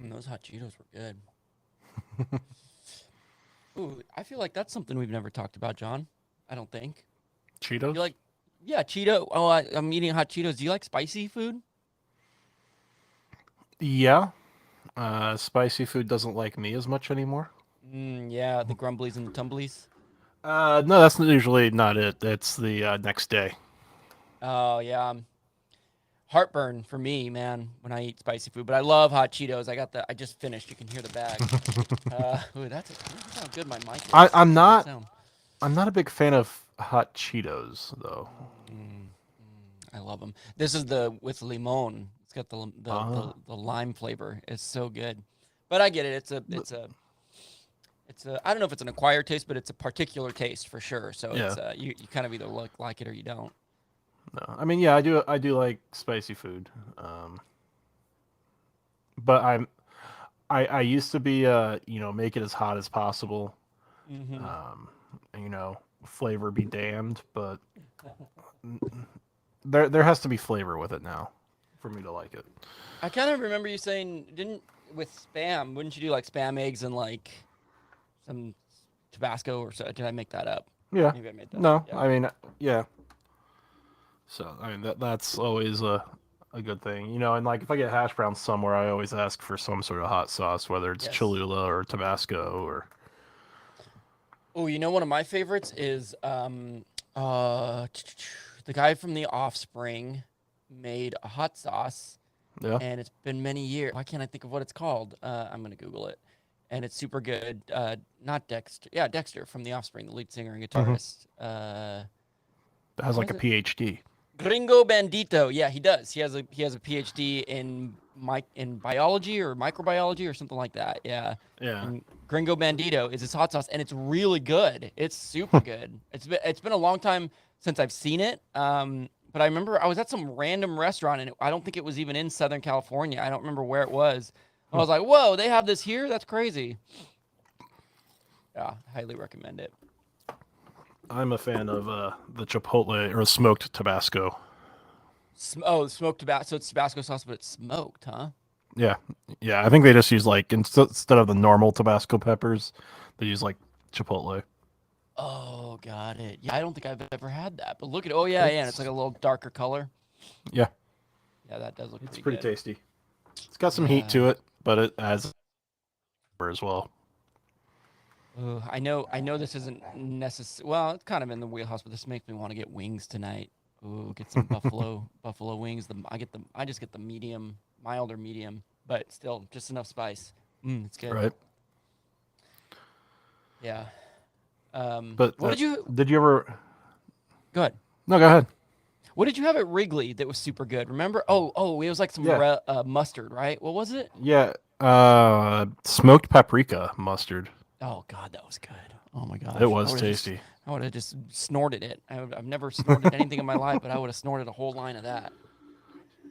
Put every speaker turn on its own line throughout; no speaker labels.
Those hot Cheetos were good. Ooh, I feel like that's something we've never talked about, John. I don't think. You
Cheetos?
like, yeah, Cheeto. Oh, I'm eating hot Cheetos. Do you like spicy food?
Yeah. Spicy food doesn't like me as much anymore.
Yeah, the grumblies and the tumblies.
No, that's usually not it. It's the next day.
Oh yeah, heartburn for me, man, when I eat spicy food. But I love hot Cheetos. I got the. I just finished. You can hear the bag. Ooh, that's how good my mic
I,
is.
I'm
That's a good
not.
sound.
I'm not a big fan of hot Cheetos though.
I love them. This is the with limon. It's got
Uh,
the lime flavor. It's so good. But I get it. I don't know if it's an acquired taste, but it's a particular taste for sure. So
yeah.
you kind of either like it or you don't.
No. I mean, yeah, I do like spicy food. But I used to be make it as hot as possible.
Hmm.
Um, you know, flavor be damned, but there has to be flavor with it now for me to like it.
I kind of remember you saying didn't with spam. Wouldn't you do like spam eggs and like some Tabasco or so? Did I make that up?
Yeah.
Maybe I made that up.
No,
Yeah.
I mean, yeah. So I mean that's always a good thing, And like if I get hash browns somewhere, I always ask for some sort of hot sauce, whether it's
Yes.
Cholula or Tabasco or
Oh, one of my favorites is the guy from The Offspring made a hot sauce,
yeah.
and it's been many years. Why can't I think of what it's called? I'm gonna Google it, and it's super good. Not Dexter, yeah, Dexter from The Offspring, the lead singer and
Mm-hmm.
guitarist.
That has
Why
like
is
a
it
PhD.
Gringo Bandito? Yeah, he does. He has a PhD in biology or microbiology or something like that. Yeah,
Yeah.
and Gringo Bandito is his hot sauce, and it's really good. It's super good. It's been a long time since I've seen it. But I remember I was at some random restaurant, and I don't think it was even in Southern California. I don't remember where it was. I was like, "Whoa, they have this here? That's crazy." Yeah, highly recommend it.
I'm a fan of the chipotle or smoked Tabasco.
Smoked Tabasco. So it's Tabasco sauce, but it's smoked, huh?
Yeah, yeah. I think they just use like instead of the normal Tabasco peppers, they use like chipotle.
Oh, got it. Yeah, I don't think I've ever had that. But look at oh yeah, and it's like
It's
a little darker color.
yeah,
Yeah, that does look
it's
pretty
pretty
good.
tasty. It's got some heat
Yeah.
to it, but it has flavor as well.
I know this isn't necessary. Well, it's kind of in the wheelhouse, but this makes me want to get wings tonight. Ooh, get some buffalo wings. I just get the medium, mild or medium, but still just enough spice. It's good.
Right.
Yeah.
But
What did you
did you ever?
go ahead?
No, go ahead.
What did you have at Wrigley that was super good? Remember? Oh, it was like some
Yeah,
mustard, right? What was it?
yeah. Smoked paprika mustard.
Oh God, that was good. Oh my
It
gosh,
was tasty.
I would have just snorted it. I've never snorted anything in my life, but I would have snorted a whole line of that.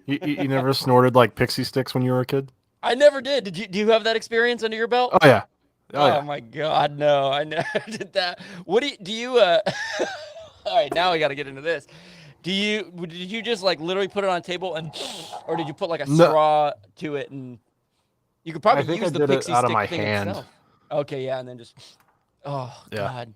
You never snorted like pixie sticks when you were a kid?
I never did. Did you? Do you have that experience under your belt?
Oh yeah, oh
Oh
yeah.
my God, no! I never did that. What do you? All right, now we got to get into this. Did you just like literally put it on a table and, or did you put like a
No,
straw to it and you could
I
probably
think I
use the
did it
pixie
out of
stick
my
thing
hand.
itself. Okay, yeah, and then just, oh
Yeah.
God.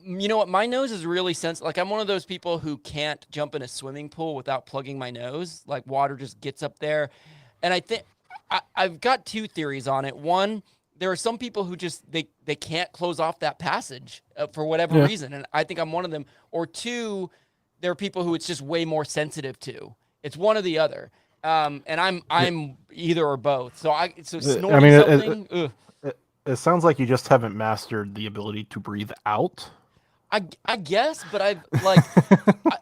You know what? My nose is really sensitive. Like, I'm one of those people who can't jump in a swimming pool without plugging my nose. Like, water just gets up there. And I think I've got two theories on it. One, there are some people who just, they can't close off that passage for whatever
Yeah.
reason. And I think I'm one of them. Or two, there are people who it's just way more sensitive to. It's one or the other. And I'm either or both. So
I
snorting
mean,
something, ugh.
it sounds like you just haven't mastered the ability to breathe out.
I guess, but I've like,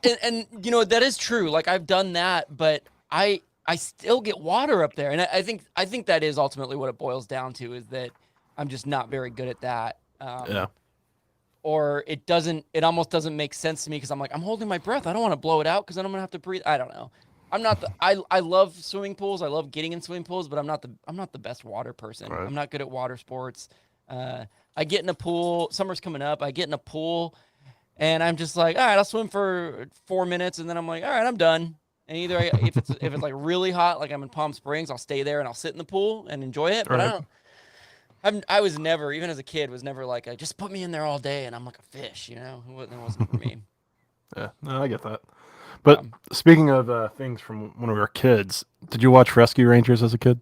and that is true. Like I've done that, but I still get water up there, and I think that is ultimately what it boils down to is that I'm just not very good at that.
Yeah.
Or it almost doesn't make sense to me because I'm like I'm holding my breath. I don't want to blow it out because then I'm gonna have to breathe. I don't know. I'm not the I love swimming pools. I love getting in swimming pools, but I'm not the best water person.
Right.
I'm not good at water sports. I get in a pool. Summer's coming up. I get in a pool, and I'm just like, all right, I'll swim for 4 minutes, and then I'm like, all right, I'm done. And either if it's like really hot, like I'm in Palm Springs, I'll stay there and I'll sit in the pool and enjoy it. But
Right.
I was never, even as a kid, was never like just put me in there all day and I'm like a fish, you know. That wasn't for me.
Yeah, no, I get that. But
Um,
speaking of things from when we were kids, did you watch Rescue Rangers as a kid?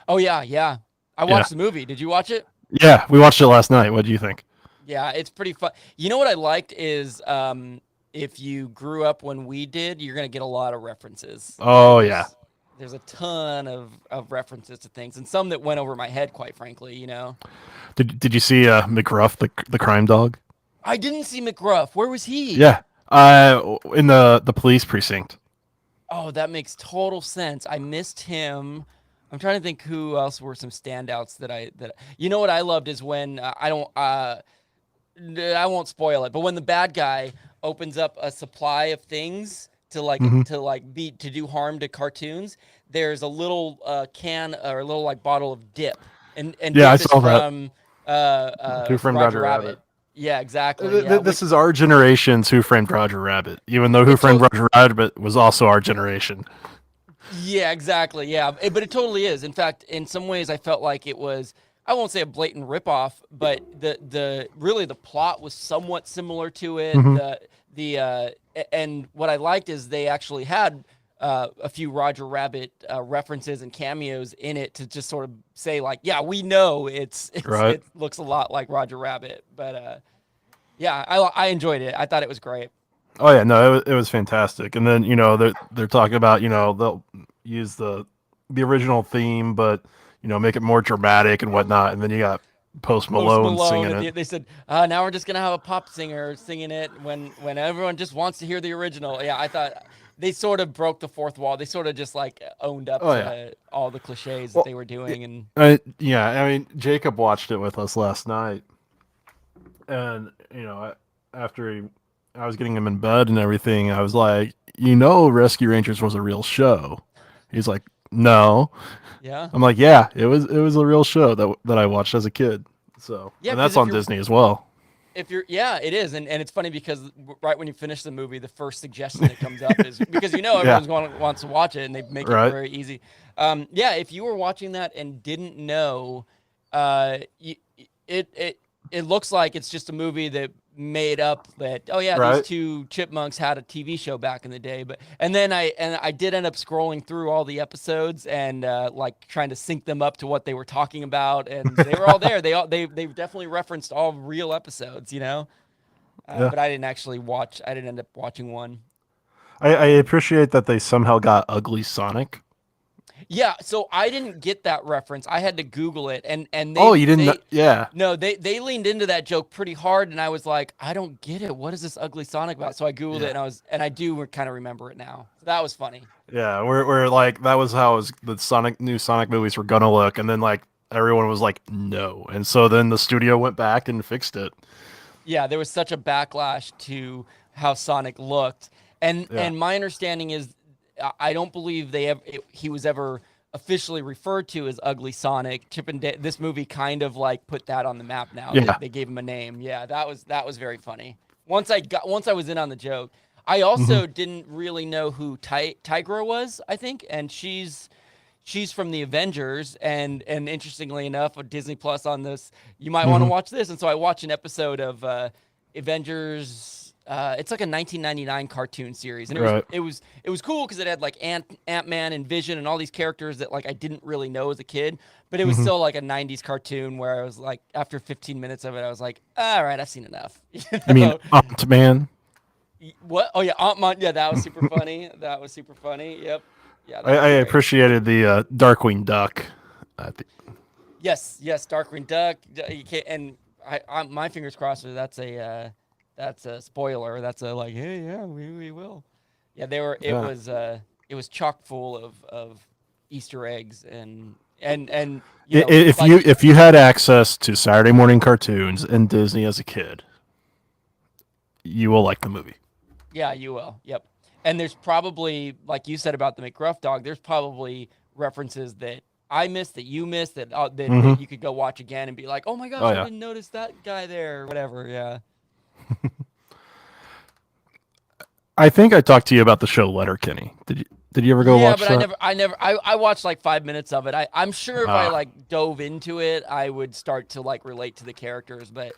oh yeah, yeah. I
Yeah.
watched the movie. Did you watch it?
Yeah, we watched it last night. What do you think?
Yeah, it's pretty fun. You know what I liked is if you grew up when we did, you're gonna get a lot of references.
Oh yeah.
There's a ton of references to things, and some that went over my head, quite frankly. You know,
Did you see McGruff, the crime dog?
I didn't see McGruff. Where was he?
Yeah. In the police precinct.
Oh, that makes total sense. I missed him. I'm trying to think who else were some standouts that you know what I loved is when I won't spoil it, but when the bad guy opens up a supply of things
Hmm.
to do harm to cartoons, there's a little can or a little like bottle of dip, and
Yeah, I
dip is
saw that.
from
Who Framed
Roger
Roger
Rabbit.
Rabbit?
Yeah, exactly. Yeah,
This
which
is our generation's Who Framed Roger Rabbit, even though Who
it
Framed
to-
Roger Rabbit was also our generation.
yeah, exactly. Yeah, but it totally is. In fact, in some ways, I felt like it was. I won't say a blatant ripoff, but the really the plot was somewhat similar to it.
Hmm.
And what I liked is they actually had a few Roger Rabbit references and cameos in it to just sort of say like, yeah, we know
Right.
it looks a lot like Roger Rabbit, but yeah, I enjoyed it. I thought it was great.
Oh yeah, no, it was fantastic. And then they're talking about they'll use the original theme, but make it more dramatic and whatnot. And then you got Post
Post
Malone
Malone
singing it.
they said, now we're just gonna have a pop singer singing it when everyone just wants to hear the original. Yeah, I thought they sort of broke the fourth wall. They sort of just like owned up
Oh yeah.
to all the cliches that
Well,
they were doing, and
yeah. I mean, Jacob watched it with us last night, and after I was getting him in bed and everything, I was like, Rescue Rangers was a real show. He's like, no.
yeah,
I'm like, yeah, it was a real show that I watched as a kid. So,
yeah.
and
Because
that's on Disney as well.
if you're yeah, it is, and it's funny because right when you finish the movie, the first suggestion that comes up is because
Yeah.
everyone's going wants to watch it, and they make it
Right.
very easy. Yeah, if you were watching that and didn't know, it looks like it's just a movie that made up that oh yeah these
Right.
two chipmunks had a TV show back in the day, but and then I did end up scrolling through all the episodes and like trying to sync them up to what they were talking about, and they were all there. They definitely referenced all real episodes, you know.
Yeah.
But I didn't actually watch. I didn't end up watching one.
I appreciate that they somehow got Ugly Sonic.
Yeah, so I didn't get that reference. I had to Google it, and
Oh, you didn't? Yeah.
no, they leaned into that joke pretty hard, and I was like, I don't get it. What is this ugly Sonic about? So I Googled it,
Yeah.
and I do kind of remember it now. So that was funny.
Yeah. We're like that was how the new Sonic movies were gonna look, and then like everyone was like no, and so then the studio went back and fixed it.
Yeah, there was such a backlash to how Sonic looked, and
Yeah.
my understanding is, I don't believe he was ever officially referred to as Ugly Sonic. This movie kind of like put that on the map now.
Yeah.
They gave him a name. Yeah, that was very funny. Once I was in on the joke, I
Hmm.
also didn't really know who Tigra was, I think, and she's from the Avengers, and interestingly enough, with Disney Plus on this, you might want to
Hmm.
watch this. And so I watched an episode of Avengers. It's like a 1999 cartoon series, and
Right.
it was cool because it had like Ant-Man and Vision and all these characters that like I didn't really know as a kid, but it was
Hmm.
still like a 90s cartoon where I was like, after 15 minutes of it, I was like, all right, I've seen enough. You
I mean,
know?
Ant Man.
What? Oh yeah, Aunt yeah, that was super funny. That was super funny. Yep. Yeah, that
I
was great.
appreciated the Darkwing Duck. I think.
Yes, Darkwing Duck. You can't, and my fingers crossed that that's a spoiler. That's a like, hey, yeah, we will. Yeah, they were.
Yeah.
It was chock full of Easter eggs and
If
like
you had access to Saturday morning cartoons and Disney as a kid, you will like the movie.
yeah, you will. Yep. And there's probably, like you said about the McGruff dog, there's probably references that I missed, that you missed,
Hmm.
that you could go watch again and be like, oh my gosh,
Oh
I
yeah.
didn't notice that guy there, or whatever. Yeah.
I think I talked to you about the show Letterkenny. Did you ever go
Yeah,
watch
but
that?
I watched like 5 minutes of it. I'm sure if I
Ah,
like dove into it, I would start to like relate to the characters, but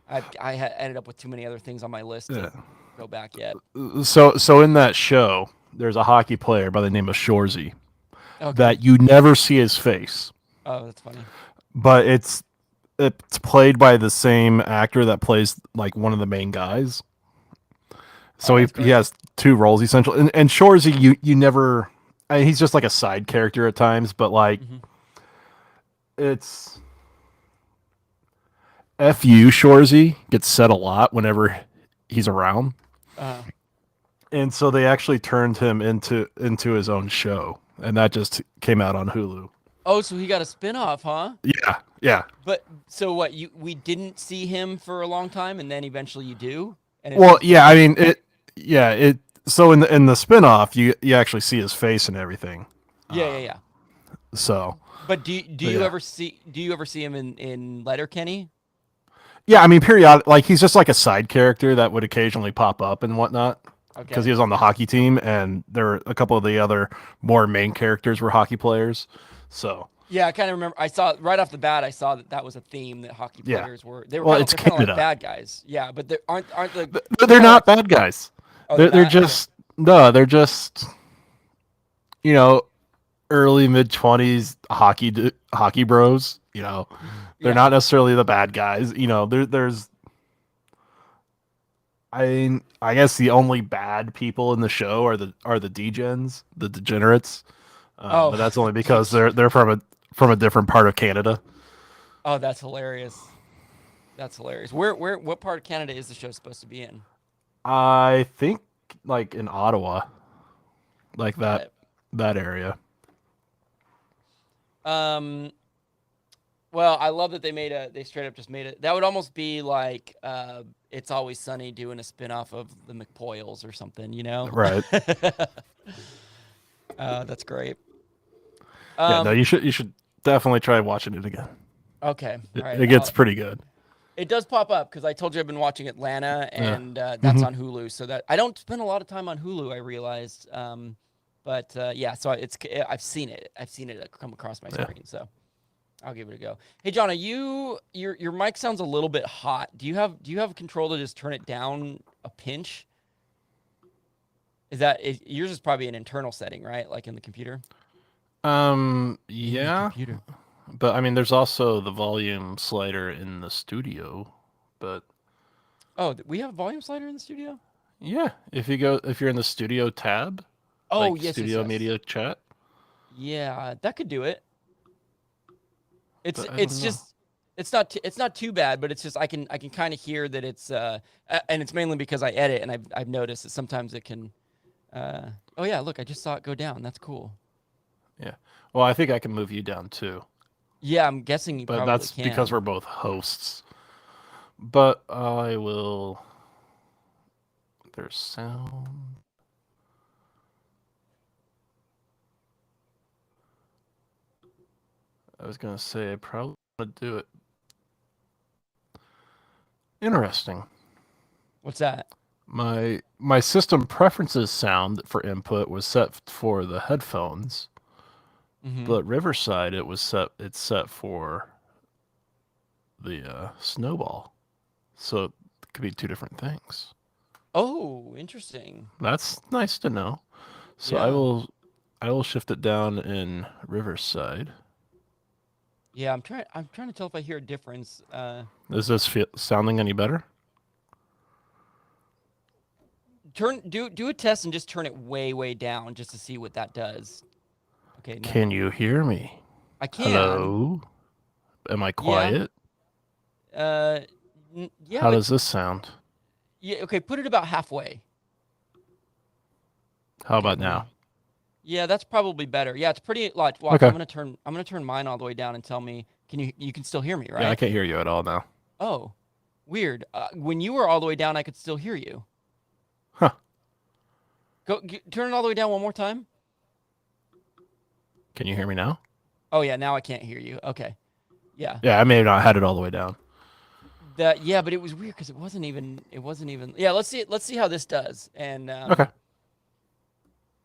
ended up with too many other things on my list
yeah.
to go back yet.
So in that show, there's a hockey player by the name of Shorzy
Okay.
that you never see his face,
Oh, that's funny.
but it's played by the same actor that plays like one of the main guys.
Oh,
So he
that's
he
great.
has two roles essentially, and Shorzy you never. I mean, he's just like a side character at times, but like
Hmm.
it's fu Shorzy gets said a lot whenever he's around,
Uh,
and so they actually turned him into his own show, and that just came out on Hulu.
oh, so he got a spinoff, huh?
Yeah, yeah.
But so what? We didn't see him for a long time, and then eventually you do, and it's
Well,
just
yeah. I
different.
mean it. Yeah, it. So in the spinoff, you actually see his face and everything.
Yeah, yeah, yeah.
So,
But do
but
you
yeah,
ever see him in Letterkenny?
yeah. I mean, periodic. Like he's just like a side character that would occasionally pop up and whatnot because he
Okay.
was on the hockey team, and there were a couple of the other more main characters were hockey players. So,
Yeah, I kind of remember. I saw right off the bat. I saw that was a theme that hockey
yeah.
players were. They were
Well,
kind of
it's
they're kind of like
Canada.
bad guys. Yeah, but they aren't the they're
They're
kind of like
not bad guys.
oh they're
They're
not okay.
just no. They're just you know early mid 20s hockey bros. They're
Yeah.
not necessarily the bad guys. There's I guess the only bad people in the show are the degens, the degenerates.
Oh,
But that's only because
geez.
they're from a different part of Canada.
Oh, that's hilarious. That's hilarious. Where what part of Canada is the show supposed to be in?
I think like in Ottawa, like
Got
that
it.
that area.
Um. Well, I love that they straight up just made it. That would almost be like It's Always Sunny doing a spinoff of the McPoyles or something, you know?
Right.
That's great.
Yeah, no,
Um,
you should definitely try watching it again.
okay. All right.
It gets pretty good.
It does pop up because I told you I've been watching Atlanta,
Yeah.
and that's
Hmm.
on Hulu. So that I don't spend a lot of time on Hulu, I realized. But yeah, so I've seen it. I've seen it come across my
Yeah.
screen. So I'll give it a go. Hey, John, your mic sounds a little bit hot. Do you have control to just turn it down a pinch? Yours is probably an internal setting, right? Like in the computer. In the
Yeah,
computer.
but I mean, there's also the volume slider in the studio. But
Oh, we have a volume slider in the studio.
yeah, if you're in the studio tab,
Oh,
like
yes, yes,
studio
yes.
media chat,
Yeah, that could do it. It's
but I don't
it's
know.
just it's not too bad, but it's just I can kind of hear that and it's mainly because I edit and I've noticed that sometimes it can oh yeah, look, I just saw it go down. That's cool.
Yeah. Well, I think I can move you down too,
Yeah, I'm guessing you
but
probably
that's because
can.
we're both hosts. But I will. There's sound. I was gonna say I probably want to do it. Interesting.
What's that?
My system preferences sound for input was set for the headphones,
Mm-hmm.
but Riverside it's set for the snowball. So it could be two different things.
Oh, interesting.
That's nice to know. So
Yeah.
I will shift it down in Riverside.
Yeah, I'm trying to tell if I hear a difference.
Is this sounding any better?
Do a test and just turn it way, way down just to see what that does. Okay, no.
Can you hear me?
I can.
Hello? Am I
Yeah.
quiet?
Uh yeah,
How
but
does this sound?
yeah, okay, put it about halfway.
How
Okay,
about
let
now?
me. Yeah, that's probably better. Yeah, it's pretty watch.
Okay.
I'm gonna turn mine all the way down and tell me you can still hear me,
Yeah, I
right?
can't hear you at all now.
Oh, weird. When you were all the way down, I could still hear you.
Huh.
Turn it all the way down one more time.
Can you hear me now?
Oh yeah, now I can't hear you. Okay. Yeah.
Yeah, I may have not had it all the way down.
Yeah, but it was weird because it wasn't even. Yeah, let's see how this does. And
Okay.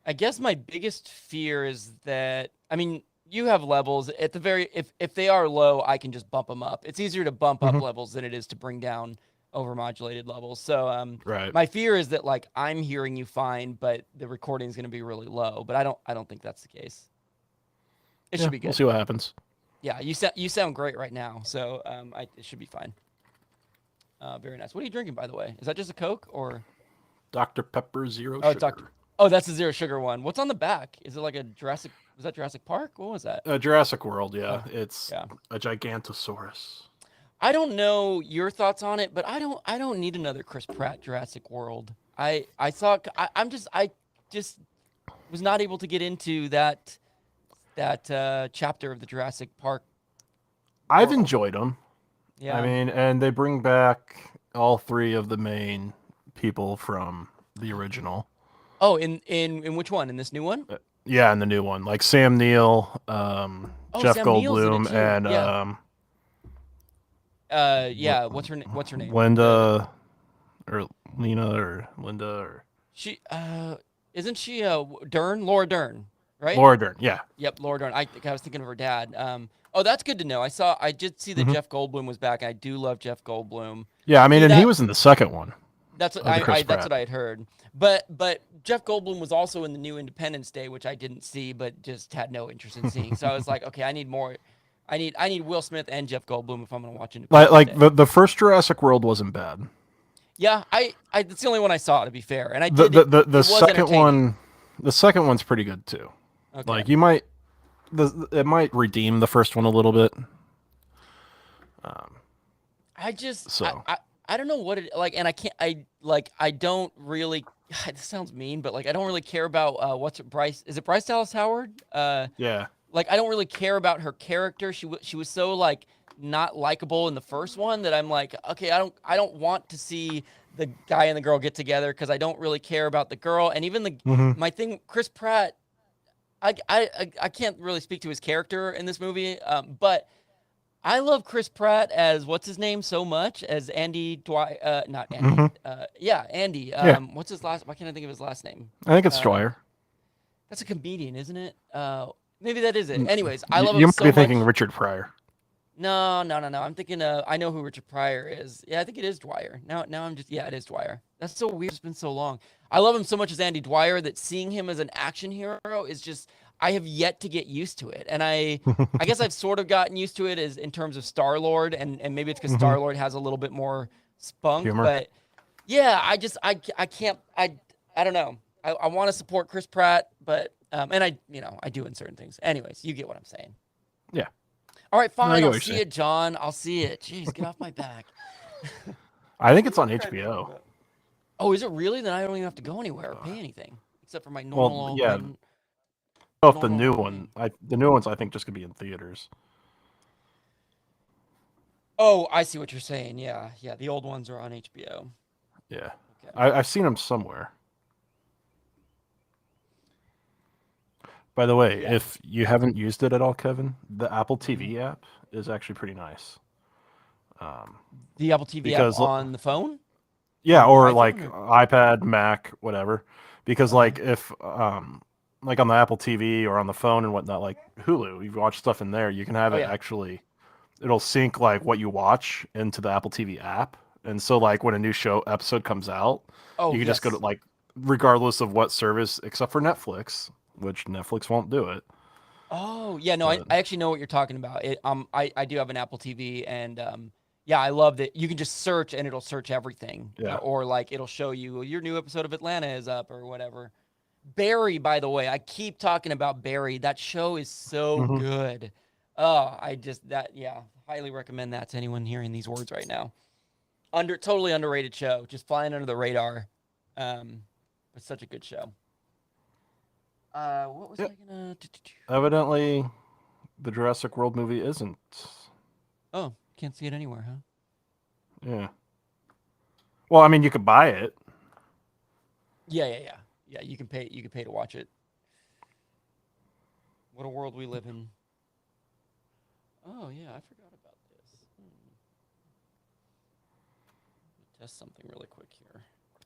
I guess my biggest fear is that I mean, you have levels at the very if they are low, I can just bump them up. It's easier to bump up
Hmm.
levels than it is to bring down overmodulated levels. So
Right.
my fear is that like I'm hearing you fine, but the recording is going to be really low. But I don't think that's the case. It should
Yeah,
be
we'll
good.
see what happens.
Yeah, you sound great right now. So it should be fine. Very nice. What are you drinking, by the way? Is that just a Coke or?
Dr. Pepper Zero
Oh, it's Dr.
Sugar.
Oh, that's the zero sugar one. What's on the back? Is it like a Jurassic? Was that Jurassic Park? What was that?
Jurassic World, yeah.
Oh,
It's
yeah.
a Gigantosaurus.
I don't know your thoughts on it, but I don't need another Chris Pratt Jurassic World. I thought I just was not able to get into that chapter of the Jurassic Park
I've
world.
enjoyed them. I
Yeah.
mean, and they bring back all three of the main people from the original.
Oh, in which one? In this new one?
Yeah, and the new one, like Sam Neill,
Oh,
Jeff
Sam Neill's in it
Goldblum,
too.
and
Yeah.
L-
Yeah. What's her name? The
Linda or Lena or Linda or
she isn't she Dern? Laura Dern, right?
Laura Dern. Yeah.
Yep, Laura Dern. I think I was thinking of her dad. Oh, that's good to know. I did see that
Hmm.
Jeff Goldblum was back. I do love Jeff Goldblum.
Yeah, I mean,
See
and he
that
was in the second one
that's what
of the Chris
that's
Pratt.
what I had heard. But Jeff Goldblum was also in the new Independence Day, which I didn't see, but just had no interest in seeing. So I was like, okay, I need more. I need Will Smith and Jeff Goldblum if I'm gonna watch
like
Independence
like
Day.
the first Jurassic World wasn't bad.
Yeah, I that's the only one I saw to be fair, and I
The
did
the
it.
the, the
It was
second
entertaining.
one, the second one's pretty good too.
Okay.
Like you might, it might redeem the first one a little bit. Um,
I just
so
I don't know what it like, and I can't I don't really. This sounds mean, but like I don't really care about what's it, Bryce? Is it Bryce Dallas Howard?
yeah.
Like I don't really care about her character. She was so like not likable in the first one that I'm like, okay, I don't want to see the guy and the girl get together because I don't really care about the girl, and even the
Hmm.
my thing Chris Pratt. I can't really speak to his character in this movie, but I love Chris Pratt as what's his name so much as Andy Dwight. Not Andy.
Hmm.
Yeah, Andy.
Yeah,
What's his last? Why can't I think of his last name?
I think it's
Uh,
Dwyer.
that's a comedian, isn't it? Maybe that is it.
Mm,
Anyways, I love
You
him
might be
so
thinking
much.
Richard Pryor.
No, no, no, no. I'm thinking. I know who Richard Pryor is. Yeah, I think it is Dwyer. Now I'm just. Yeah, it is Dwyer. That's so weird. It's been so long. I love him so much as Andy Dwyer that seeing him as an action hero is just. I have yet to get used to it, and I guess I've sort of gotten used to it as in terms of Star Lord, and maybe it's because
Hmm.
Star Lord has a little bit more spunk.
Humor.
But yeah, I can't. I don't know. I want to support Chris Pratt, but and I do in certain things. Anyways, you get what I'm saying.
Yeah,
All right,
I
fine.
get
I'll
what you're
see
saying.
it, John. I'll see it. Jeez, get off my back.
I think
What
it's
are
on
you trying to talk
HBO.
about? Oh, is it really? Then I don't even have to go anywhere or pay anything except for my
Well,
normal
yeah.
my
If the
normal
new
home
one,
paying.
the new ones, I think just could be in theaters.
Oh, I see what you're saying. Yeah, yeah. The old ones are on HBO.
Yeah,
Okay.
I've seen them somewhere. By the way,
Yeah.
if you haven't used it at all, Kevin, the Apple
Mhm.
TV app is actually pretty nice. Um,
The Apple TV app
because
on the phone,
yeah,
on the
or
iPhone,
like
or
iPad, Mac, whatever. Because
uh huh.
like if like on the Apple TV or on the phone and whatnot, like Hulu, you watch stuff in there, you can have
Oh
it
yeah.
actually. It'll sync like what you watch into the Apple TV app, and so like when a new show episode comes out,
Oh
you can just go to
yes.
like regardless of what service, except for Netflix, which Netflix won't do it.
Oh yeah. No,
But
I actually know what you're talking about. I do have an Apple TV, and yeah, I love that you can just search and it'll search everything,
yeah.
or like it'll show you your new episode of Atlanta is up or whatever. Barry, by the way, I keep talking about Barry. That show is so
Hmm.
good. Oh, I just that yeah, highly recommend that to anyone hearing these words right now. Totally underrated show, just flying under the radar. But such a good show. What was
Yep.
I gonna?
Evidently, the Jurassic World movie isn't.
Oh, can't see it anywhere, huh?
Yeah. Well, I mean, you could buy it.
Yeah, yeah, yeah, yeah. You can pay. You can pay to watch it. What a world we live in. Oh yeah, I forgot about this. Let me test something really quick here.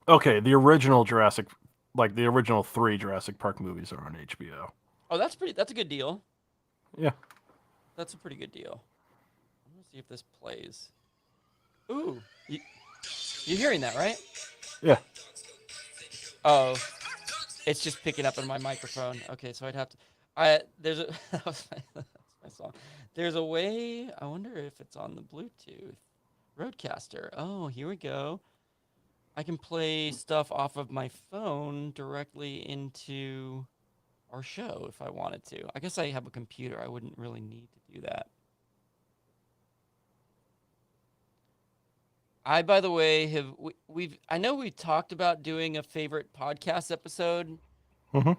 Okay, the original Jurassic like the original 3 Jurassic Park movies are on HBO.
Oh, that's a good deal.
Yeah.
That's a pretty good deal. I'm gonna see if this plays. Ooh, you're hearing that, right?
Yeah.
Oh, it's just picking up on my microphone. Okay, so I'd have to. There's a that's my song. There's a way. I wonder if it's on the Bluetooth Roadcaster. Oh, here we go. I can play stuff off of my phone directly into our show if I wanted to. I guess I have a computer. I wouldn't really need to do that. I, by the way, I know we talked about doing a favorite podcast episode.
Mm-hmm.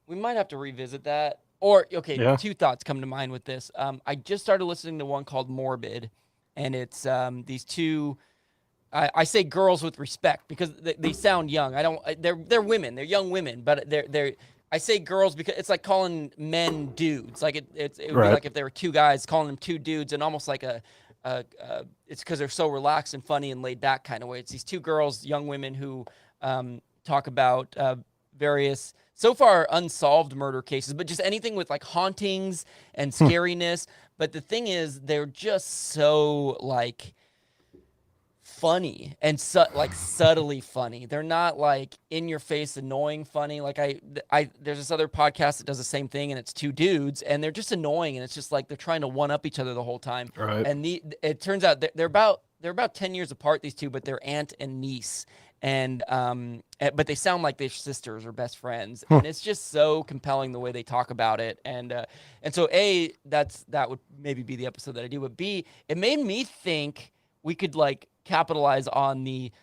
We might have to revisit that. Or, okay,
Yeah.
2 thoughts come to mind with this. I just started listening to one called Morbid, and it's these 2. I say girls with respect because they sound young. They're women. They're young women, but they're. I say girls because it's like calling men dudes. Like it would be like if there were 2 guys calling them 2 dudes, and almost like it's because they're so relaxed and funny and laid back kind of way. It's these 2 girls, young women who talk about various so far unsolved murder cases, but just anything with like hauntings and scariness. But the thing is, they're just so like funny and like subtly funny. They're not like in your face annoying funny. Like there's this other podcast that does the same thing, and it's 2 dudes, and they're just annoying, and it's just like they're trying to one up each other the whole time.
Right.
And it turns out they're about 10 years apart, these 2, but they're aunt and niece. And but they sound like they're sisters or best friends, and it's just so compelling the way they talk about it. And so that would maybe be the episode that I do. But B, it made me think we could like capitalize on the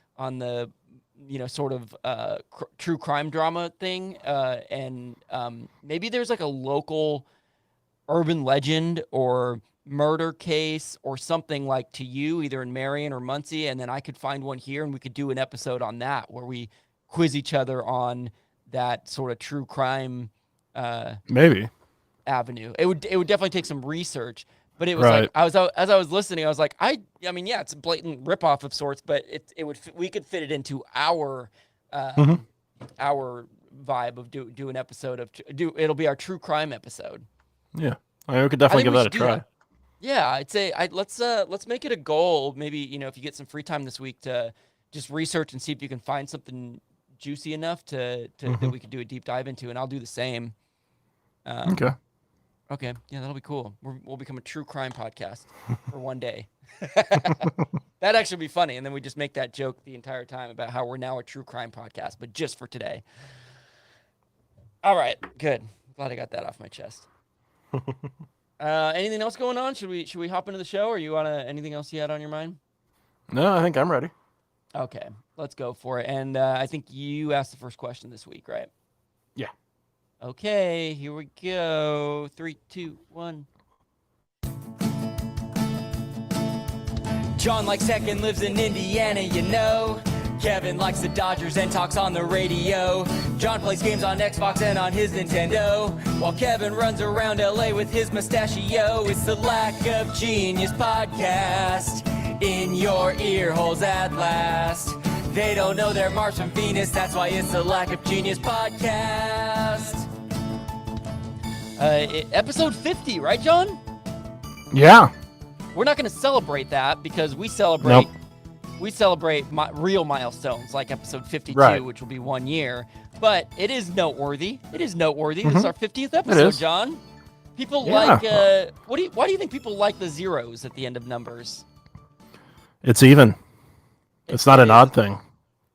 sort of true crime drama thing, and maybe there's like a local urban legend or murder case or something like to you, either in Marion or Muncie, and then I could find one here, and we could do an episode on that where we quiz each other on that sort of true crime
Maybe
avenue. It would definitely take some research, but it was
Right.
like as I was listening, I was like, I mean, yeah, it's a blatant ripoff of sorts, but we could fit it into our our vibe of do an episode of it'll be our true crime episode.
Yeah. I mean, we could definitely give
we
that a
should do
try.
that. Yeah, I'd say let's make it a goal. Maybe if you get some free time this week to just research and see if you can find something juicy enough that we could do a deep dive into, and I'll do the same.
Okay.
Okay, yeah, that'll be cool. We'll become a true crime podcast for one day. That'd actually be funny, and then we just make that joke the entire time about how we're now a true crime podcast, but just for today. All right, good. Glad I got that off my chest. Anything else going on? Should we hop into the show, or you wanna anything else you had on your mind?
No, I think I'm ready.
Okay, let's go for it. And I think you asked the first question this week, right?
Yeah.
Okay, here we go. 3, 2, 1. John likes tech and lives in Indiana, you know. Kevin likes the Dodgers and talks on the radio. John plays games on Xbox and on his Nintendo, while Kevin runs around LA with his mustachio. It's the Lack of Genius podcast in your ear holes at last. They don't know they're Mars from Venus, that's why it's the Lack of Genius podcast. Episode 50, right, John?
Yeah.
We're not going to celebrate that because we celebrate
Nope.
real milestones like episode 52,
Right.
which will be 1 year. But it is noteworthy. This is our 50th episode,
is.
John. People
Yeah.
like why do you think people like the zeros at the end of numbers?
It's even. It's not an odd thing.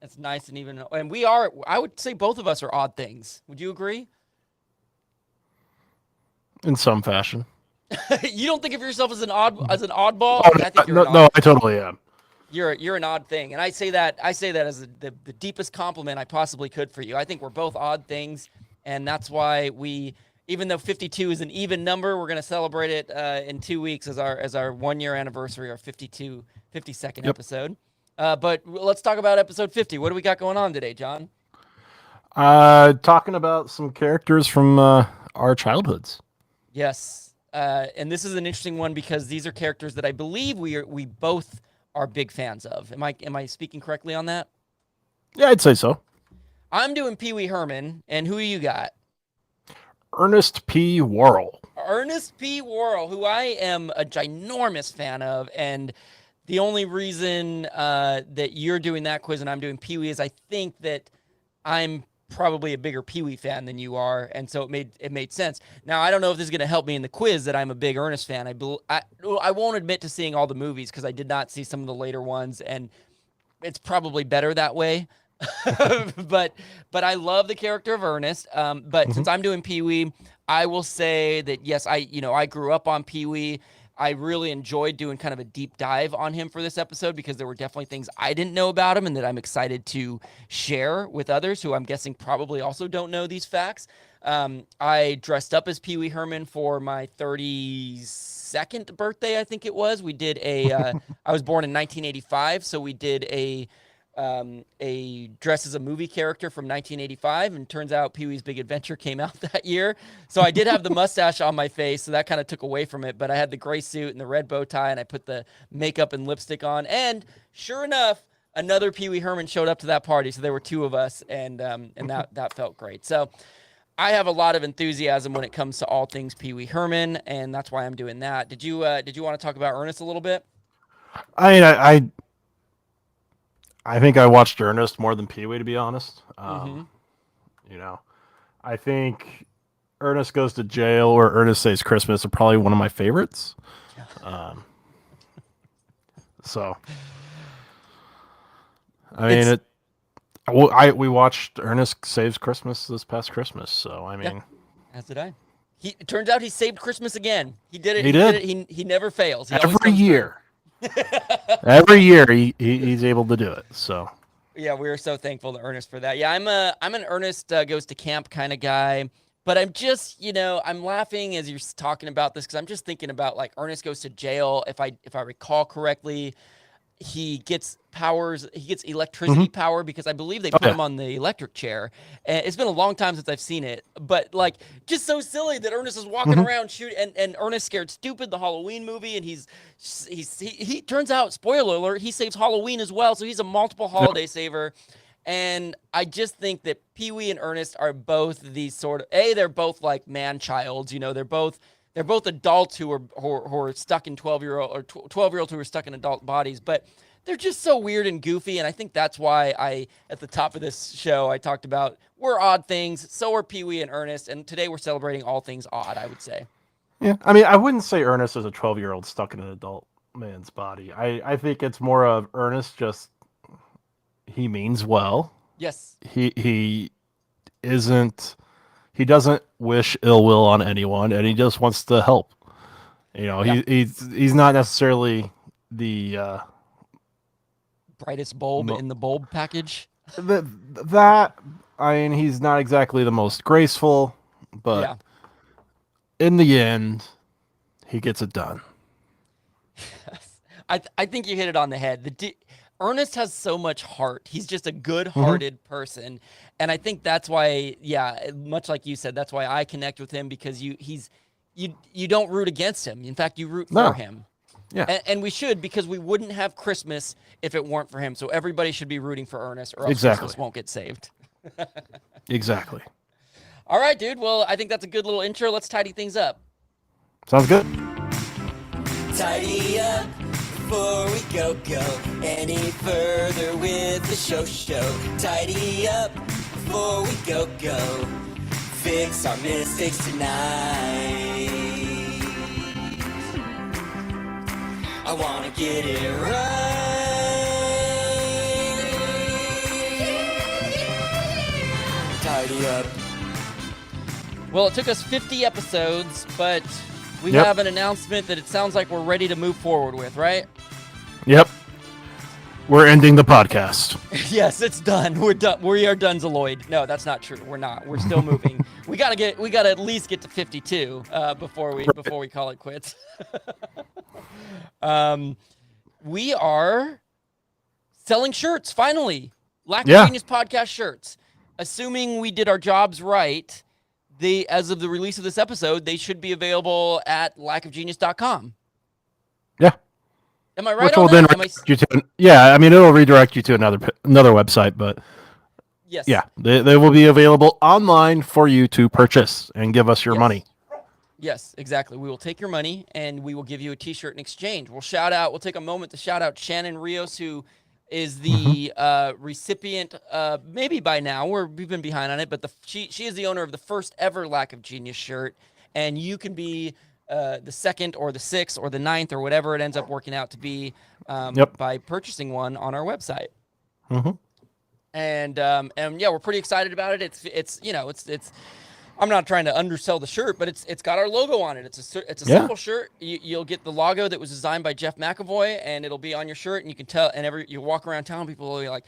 It's nice and even. And we are, I would say both of us are odd things. Would you agree?
In some fashion.
You don't think of yourself as an oddball?
Oh,
I think you're an odd.
no, I totally am.
You're an odd thing, and I say that as the deepest compliment I possibly could for you. I think we're both odd things, and that's why even though 52 is an even number, we're going to celebrate it in 2 weeks as our 1 year anniversary, our 52nd episode. But let's talk about episode 50. What do we got going on today, John?
Talking about some characters from our childhoods.
Yes, and this is an interesting one because these are characters that I believe we both are big fans of. Am I speaking correctly on that?
Yeah, I'd say so.
I'm doing Pee-wee Herman, and who you got?
Ernest P. Worrell.
Ernest P. Worrell, who I am a ginormous fan of, and the only reason that you're doing that quiz and I'm doing Pee-wee is I think that I'm probably a bigger Pee-wee fan than you are, and so it made sense. Now I don't know if this is going to help me in the quiz that I'm a big Ernest fan. I won't admit to seeing all the movies because I did not see some of the later ones, and it's probably better that way. but I love the character of Ernest. But since I'm doing Pee-wee, I will say that yes, I grew up on Pee-wee. I really enjoyed doing kind of a deep dive on him for this episode because there were definitely things I didn't know about him and that I'm excited to share with others who I'm guessing probably also don't know these facts. I dressed up as Pee-wee Herman for my 32nd birthday, I think it was. We did I was born in 1985, so we did a dress as a movie character from 1985, and turns out Pee-wee's Big Adventure came out that year. So I did have the mustache on my face, so that kind of took away from it, but I had the gray suit and the red bow tie, and I put the makeup and lipstick on, and sure enough, another Pee-wee Herman showed up to that party, so there were two of us, and that felt great. So I have a lot of enthusiasm when it comes to all things Pee-wee Herman, and that's why I'm doing that. Did you want to talk about Ernest a little bit?
I mean, I think I watched Ernest more than Pee-wee, to be honest. You know, I think Ernest Goes to Jail or Ernest Saves Christmas are probably one of my favorites. So, I mean, we watched Ernest Saves Christmas this past Christmas. So, I mean,
as did I. It turns out he saved Christmas again. He did it.
He did.
He never fails. He
every year. Every year he's able to do it. So
yeah, we're so thankful to Ernest for that. Yeah, I'm an Ernest goes to camp kind of guy, but I'm just I'm laughing as you're talking about this because I'm just thinking about like Ernest Goes to Jail. If I recall correctly, he gets powers. He gets electricity power because I believe they put him on the electric chair. And it's been a long time since I've seen it, but like just so silly that Ernest is walking around shooting, and Ernest Scared Stupid, the Halloween movie, and he turns out, spoiler alert, he saves Halloween as well. So he's a multiple holiday saver. And I just think that Pee-wee and Ernest are both these sort of they're both like man childs. They're both adults who are stuck in 12-year-olds who are stuck in adult bodies, but they're just so weird and goofy. And I think that's why at the top of this show, I talked about we're odd things. So are Pee-wee and Ernest. And today we're celebrating all things odd, I would say.
Yeah. I mean, I wouldn't say Ernest is a 12-year-old stuck in an adult man's body. I think it's more of Ernest he means well.
Yes.
He doesn't wish ill will on anyone, and he just wants to help. He's not necessarily the
brightest bulb in the bulb package.
He's not exactly the most graceful, but in the end, he gets it done.
I think you hit it on the head. Ernest has so much heart. He's just a good-hearted person. And I think that's why, much like you said, that's why I connect with him, because you don't root against him. In fact, you root for him.
Yeah.
And we should, because we wouldn't have Christmas if it weren't for him. So everybody should be rooting for Ernest, or else Christmas won't get saved.
Exactly.
All right, dude. Well, I think that's a good little intro. Let's tidy things up.
Sounds good.
Tidy up before we go any further with the show. Tidy up before we go fix our mistakes tonight. I wanna get it right. Tidy up.
Well, it took us 50 episodes, but we have an announcement that it sounds like we're ready to move forward with, right?
Yep. We're ending the podcast.
Yes, it's done. We're done. We are done, Zaloid. No, that's not true. We're not. We're still moving. We gotta at least get to 52 before we call it quits. We are selling shirts finally. Lack of Genius podcast shirts. Assuming we did our jobs right, as of the release of this episode, they should be available at lackofgenius.com.
Yeah.
Am I right?
Which will then redirect you to, it'll redirect you to another website, but
Yes.
Yeah, they will be available online for you to purchase and give us your
Yes.
money.
Yes, exactly. We will take your money and we will give you a T-shirt in exchange. We'll take a moment to shout out Shannon Rios, who is the recipient. Maybe by now we've been behind on it, but she is the owner of the first ever Lack of Genius shirt, and you can be the second or the sixth or the ninth or whatever it ends up working out to be by purchasing one on our website.
Mm-hmm.
And yeah, we're pretty excited about it. It's I'm not trying to undersell the shirt, but it's got our logo on it. It's a simple shirt. You'll get the logo that was designed by Jeff McAvoy, and it'll be on your shirt, and you can tell. And you walk around town, people will be like,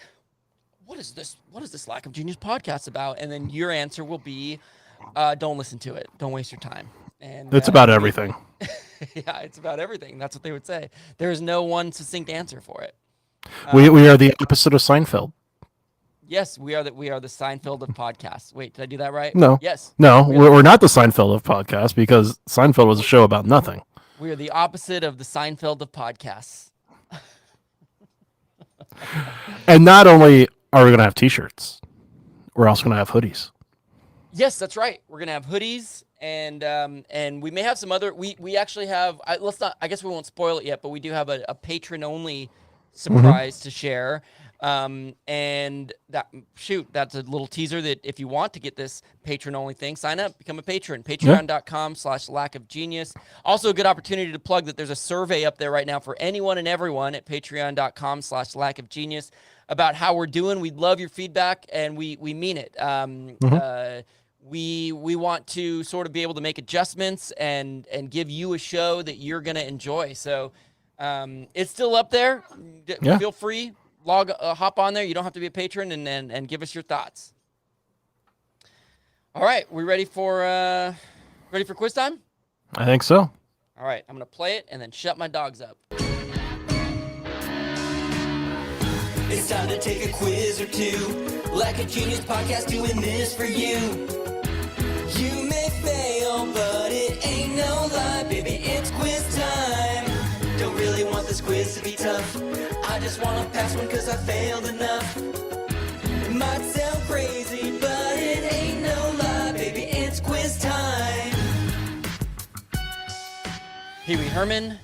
"What is this? What is this Lack of Genius podcast about?" And then your answer will be, "Don't listen to it. Don't waste your time." And
It's about everything.
Yeah, it's about everything. That's what they would say. There is no one succinct answer for it.
We are the opposite of Seinfeld.
Yes, we are the Seinfeld of podcasts. Wait, did I do that right?
No.
Yes.
No, we're not the Seinfeld of podcasts because Seinfeld was a show about nothing.
We are the opposite of the Seinfeld of podcasts.
And not only are we going to have T-shirts, we're also going to have hoodies.
Yes, that's right. We're gonna have hoodies, and we may have some other. We actually have. Let's not. I guess we won't spoil it yet, but we do have a patron only surprise to share. And that's a little teaser that if you want to get this patron only thing, sign up, become a patron. Patreon.com/lackofgenius. Also a good opportunity to plug that there's a survey up there right now for anyone and everyone at patreon.com/lackofgenius about how we're doing. We'd love your feedback, and we mean it. We want to sort of be able to make adjustments and give you a show that you're going to enjoy. So it's still up there. Feel free. Hop on there. You don't have to be a patron, and give us your thoughts. All right, we ready for quiz time?
I think so.
All right, I'm gonna play it and then shut my dogs up.
It's time to take a quiz or two. Like a Genius podcast doing this for you. You may fail, but it ain't no lie, baby. It's quiz time. Don't really want this quiz to be tough. I just want to pass one cause I failed enough. It might sound crazy, but it ain't no lie, baby. It's quiz time.
Wee Herman,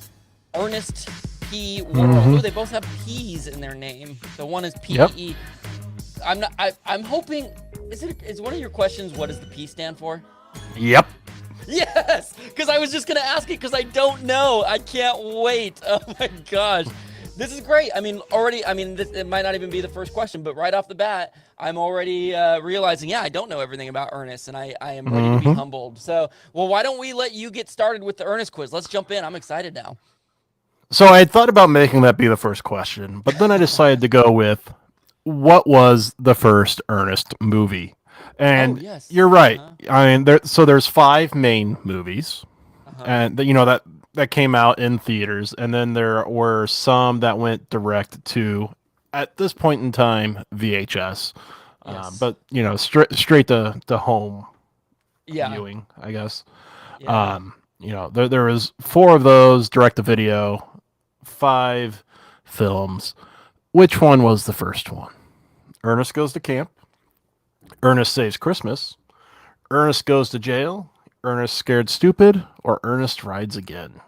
Ernest, P. Ooh, they both have P's in their name. The one is P-E. I'm hoping. Is one of your questions, what does the P stand for?
Yep.
Yes, because I was just gonna ask it because I don't know. I can't wait. Oh my gosh, this is great. It might not even be the first question, but right off the bat, I'm already realizing, I don't know everything about Ernest, and I am ready to be humbled. So, well, why don't we let you get started with the Ernest quiz? Let's jump in. I'm excited now.
So I had thought about making that be the first question, but then I decided to go with what was the first Ernest movie? And
yes.
You're right. I mean, there's 5 main movies, and that came out in theaters, and then there were some that went direct to, at this point in time, VHS.
Yes.
But straight to home viewing, I guess.
Yeah.
There was 4 of those direct to video, 5 films. Which one was the first one? Ernest Goes to Camp, Ernest Saves Christmas, Ernest Goes to Jail, Ernest Scared Stupid, or Ernest Rides Again?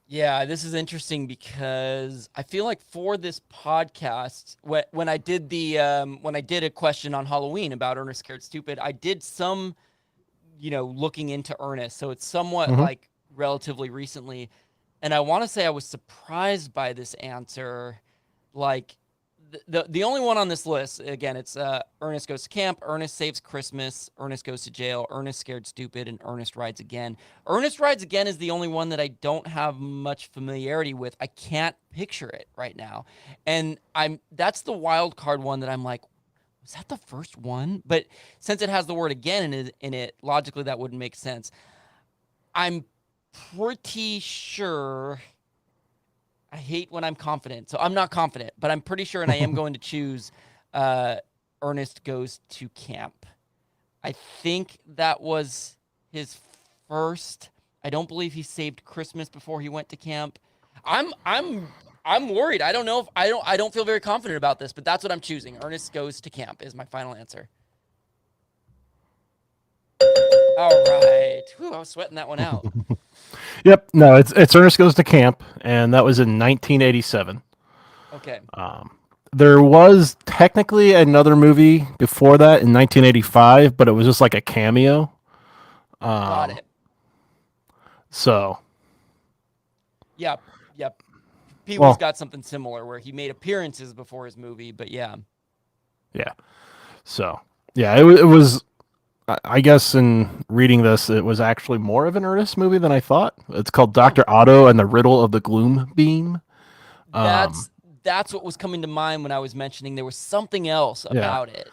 Yeah, this is interesting because I feel like for this podcast, when I did a question on Halloween about Ernest Scared Stupid, I did some, looking into Ernest, so it's somewhat like relatively recently, and I want to say I was surprised by this answer, like. The only one on this list, again, it's Ernest Goes to Camp, Ernest Saves Christmas, Ernest Goes to Jail, Ernest Scared Stupid, and Ernest Rides Again. Ernest Rides Again is the only one that I don't have much familiarity with. I can't picture it right now. And that's the wild card one that I'm like, was that the first one? But since it has the word again in it, logically that wouldn't make sense. I'm pretty sure... I hate when I'm confident, so I'm not confident, but I'm pretty sure, and I am going to choose Ernest Goes to Camp. I think that was his first. I don't believe he saved Christmas before he went to camp. I'm I'm worried. I don't know if I don't feel very confident about this, but that's what I'm choosing. Ernest Goes to Camp is my final answer. All right. Whew, I was sweating that one out.
Yep. No, it's Ernest Goes to Camp, and that was in 1987.
Okay.
There was technically another movie before that in 1985, but it was just like a cameo.
Got it.
So,
Yep. Peewee's
Well-
got something similar where he made appearances before his movie, but yeah.
yeah. So, yeah, it was. I guess in reading this, it was actually more of an Ernest movie than I thought. It's called Dr. Otto and the Riddle of the Gloom Beam.
That's what was coming to mind when I was mentioning there was something else about it.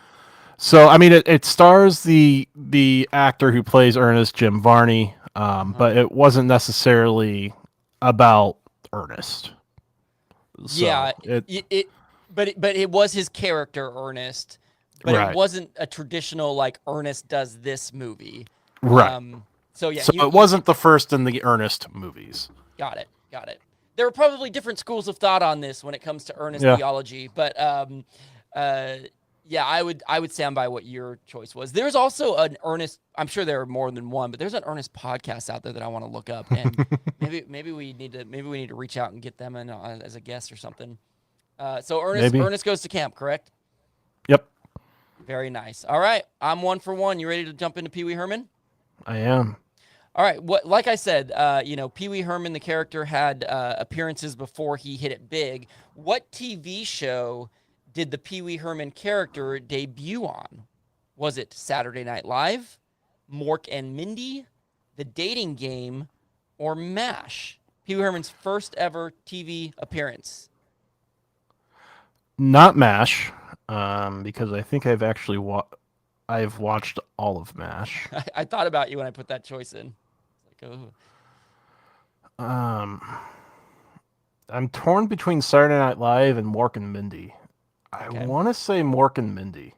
So, I mean, it stars the actor who plays Ernest, Jim Varney, but it wasn't necessarily about Ernest. So
Yeah, but it was his character Ernest, but
Right.
it wasn't a traditional like Ernest does this movie.
Right.
So yeah,
So it wasn't the first in the Ernest movies.
Got it. There were probably different schools of thought on this when it comes to Ernest
Yeah.
theology, but yeah, I would stand by what your choice was. There's also an Ernest. I'm sure there are more than one, but there's an Ernest podcast out there that I want to look up, and maybe we need to reach out and get them in as a guest or something. So Ernest Goes to Camp, correct?
Yep,
Very nice. All right, I'm 1 for 1. You ready to jump into Pee Wee Herman?
I am.
All right. Like I said, Pee Wee Herman, the character, had appearances before he hit it big. What TV show did the Pee Wee Herman character debut on? Was it Saturday Night Live, Mork and Mindy, The Dating Game, or MASH? Pee Wee Herman's first ever TV appearance.
Not MASH, because I think I've actually I've watched all of MASH.
I thought about you when I put that choice in. It's like, oh.
I'm torn between Saturday Night Live and Mork and Mindy.
Okay.
I want to say Mork and Mindy.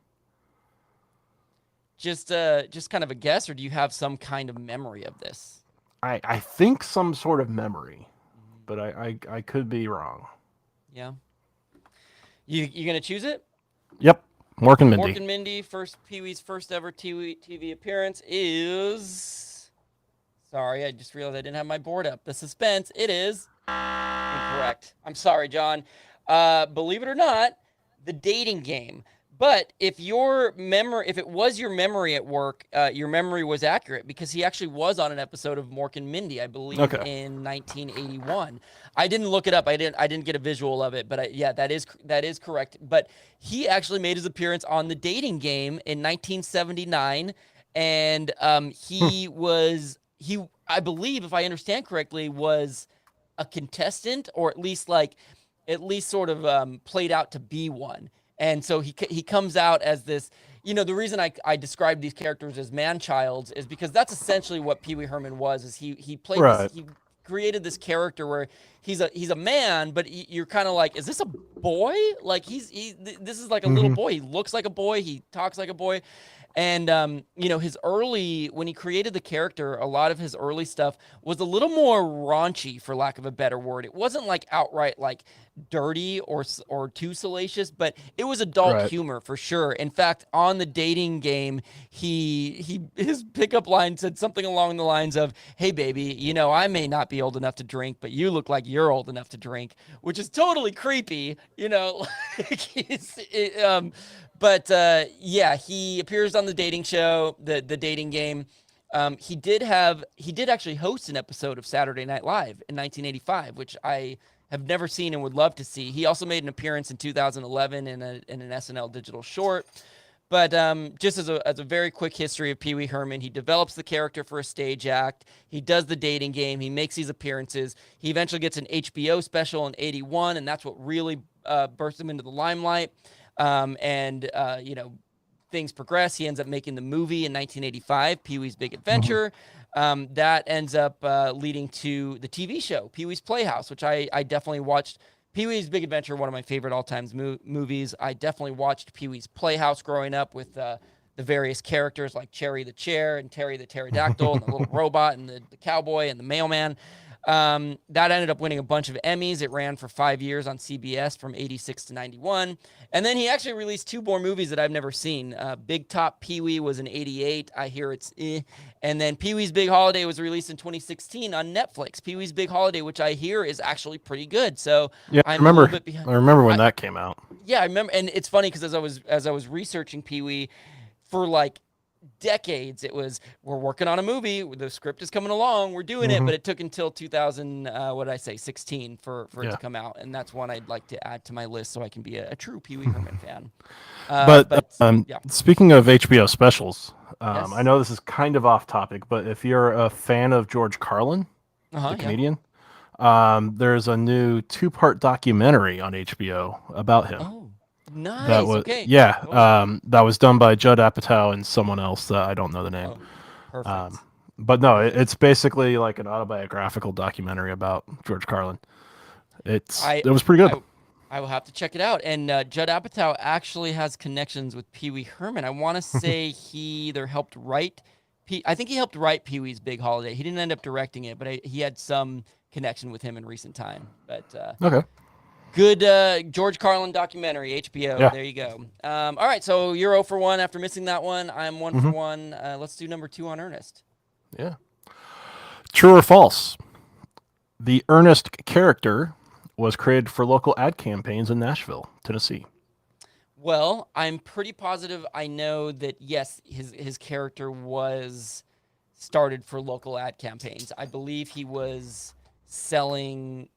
Just kind of a guess, or do you have some kind of memory of this?
I think some sort of memory, but I could be wrong.
Yeah. You gonna choose it?
Yep, Mork and Mindy.
Mork and Mindy, Pee Wee's first ever TV appearance is. Sorry, I just realized I didn't have my board up. The suspense. It is incorrect. I'm sorry, John. Believe it or not, The Dating Game. But if it was your memory at work, your memory was accurate because he actually was on an episode of Mork and Mindy, I believe, in 1981. I didn't look it up. I didn't get a visual of it, but yeah, that is correct. But he actually made his appearance on The Dating Game in 1979, and he I believe, if I understand correctly, was a contestant, or at least sort of played out to be one. And so he comes out as this, the reason I describe these characters as man-childs is because that's essentially what Pee Wee Herman was. Is he played
Right.
he created this character where he's a man, but you're kind of like, is this a boy? Like this is like a little boy. He looks like a boy. He talks like a boy. And, when he created the character, a lot of his early stuff was a little more raunchy, for lack of a better word. It wasn't like outright like dirty or too salacious, but it was adult humor for sure. In fact, on The Dating Game, his pickup line said something along the lines of, "Hey baby, I may not be old enough to drink, but you look like you're old enough to drink," which is totally creepy, But yeah, he appears on the dating show, the Dating Game. He did actually host an episode of Saturday Night Live in 1985, which I have never seen and would love to see. He also made an appearance in 2011 in an SNL digital short. But just as a very quick history of Pee Wee Herman, he develops the character for a stage act. He does the Dating Game. He makes these appearances. He eventually gets an HBO special in '81, and that's what really burst him into the limelight. Things progress. He ends up making the movie in 1985, Pee-wee's Big Adventure. That ends up leading to the TV show, Pee-wee's Playhouse, which I definitely watched. Pee-wee's Big Adventure, one of my favorite all-time movies. I definitely watched Pee-wee's Playhouse growing up with the various characters like Cherry the Chair and Terry the Pterodactyl and the little robot and the cowboy and the mailman. That ended up winning a bunch of Emmys. It ran for 5 years on CBS from 86 to 91. And then he actually released 2 more movies that I've never seen. Big Top Peewee was in 88. I hear it's eh. And then Pee-wee's Big Holiday was released in 2016 on Netflix. Pee-wee's Big Holiday, which I hear is actually pretty good. So
Yeah,
I'm a little bit behind.
I remember when that came out.
Yeah, I remember. And it's funny because as I was researching Pee-wee for like decades, it was, we're working on a movie, the script is coming along, we're doing it, but it took until 2000 what did I say, 16 for it to come out, and that's one I'd like to add to my list so I can be a true Pee-wee Herman fan. Yeah.
Speaking of HBO specials,
Yes.
I know this is kind of off topic, but if you're a fan of George Carlin, the
Yeah.
comedian, there's a new 2-part documentary on HBO about him.
Oh, nice.
That was,
okay.
that was done by Judd Apatow and someone else that I don't know the name.
Oh, perfect.
But no, it's basically like an autobiographical documentary about George Carlin. It was pretty good.
I will have to check it out. And Judd Apatow actually has connections with Pee Wee Herman. I want to say he either helped write, I think he helped write Pee-wee's Big Holiday. He didn't end up directing it, but he had some connection with him in recent time. But
Okay.
good George Carlin documentary, HBO.
Yeah.
There you go. All right, so you're 0 for 1 after missing that one. I'm 1 for 1. Let's do number 2 on Ernest.
Yeah. True or false? The Ernest character was created for local ad campaigns in Nashville, Tennessee.
Well, I'm pretty positive I know that, yes, his character was started for local ad campaigns. I believe he was selling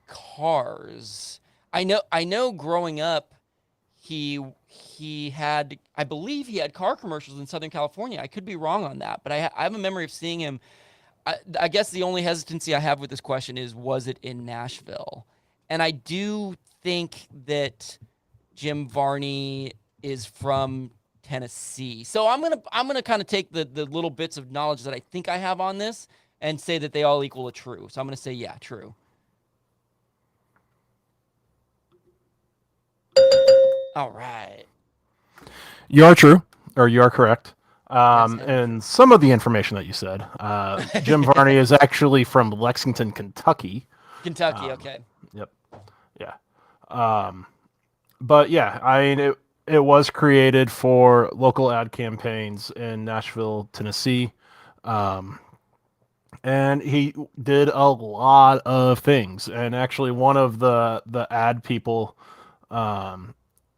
cars. I know growing up he had, I believe he had car commercials in Southern California. I could be wrong on that, but I have a memory of seeing him. I guess the only hesitancy I have with this question is, was it in Nashville? And I do think that Jim Varney is from Tennessee. So I'm gonna kind of take the little bits of knowledge that I think I have on this and say that they all equal a true. So I'm gonna say, yeah, true. All right.
You are true, or you are correct.
Yes.
And some of the information that you said, Jim Varney is actually from Lexington, Kentucky.
Kentucky, okay.
Yep. Yeah. But yeah, I mean, it was created for local ad campaigns in Nashville, Tennessee. And he did a lot of things. And actually, one of the ad people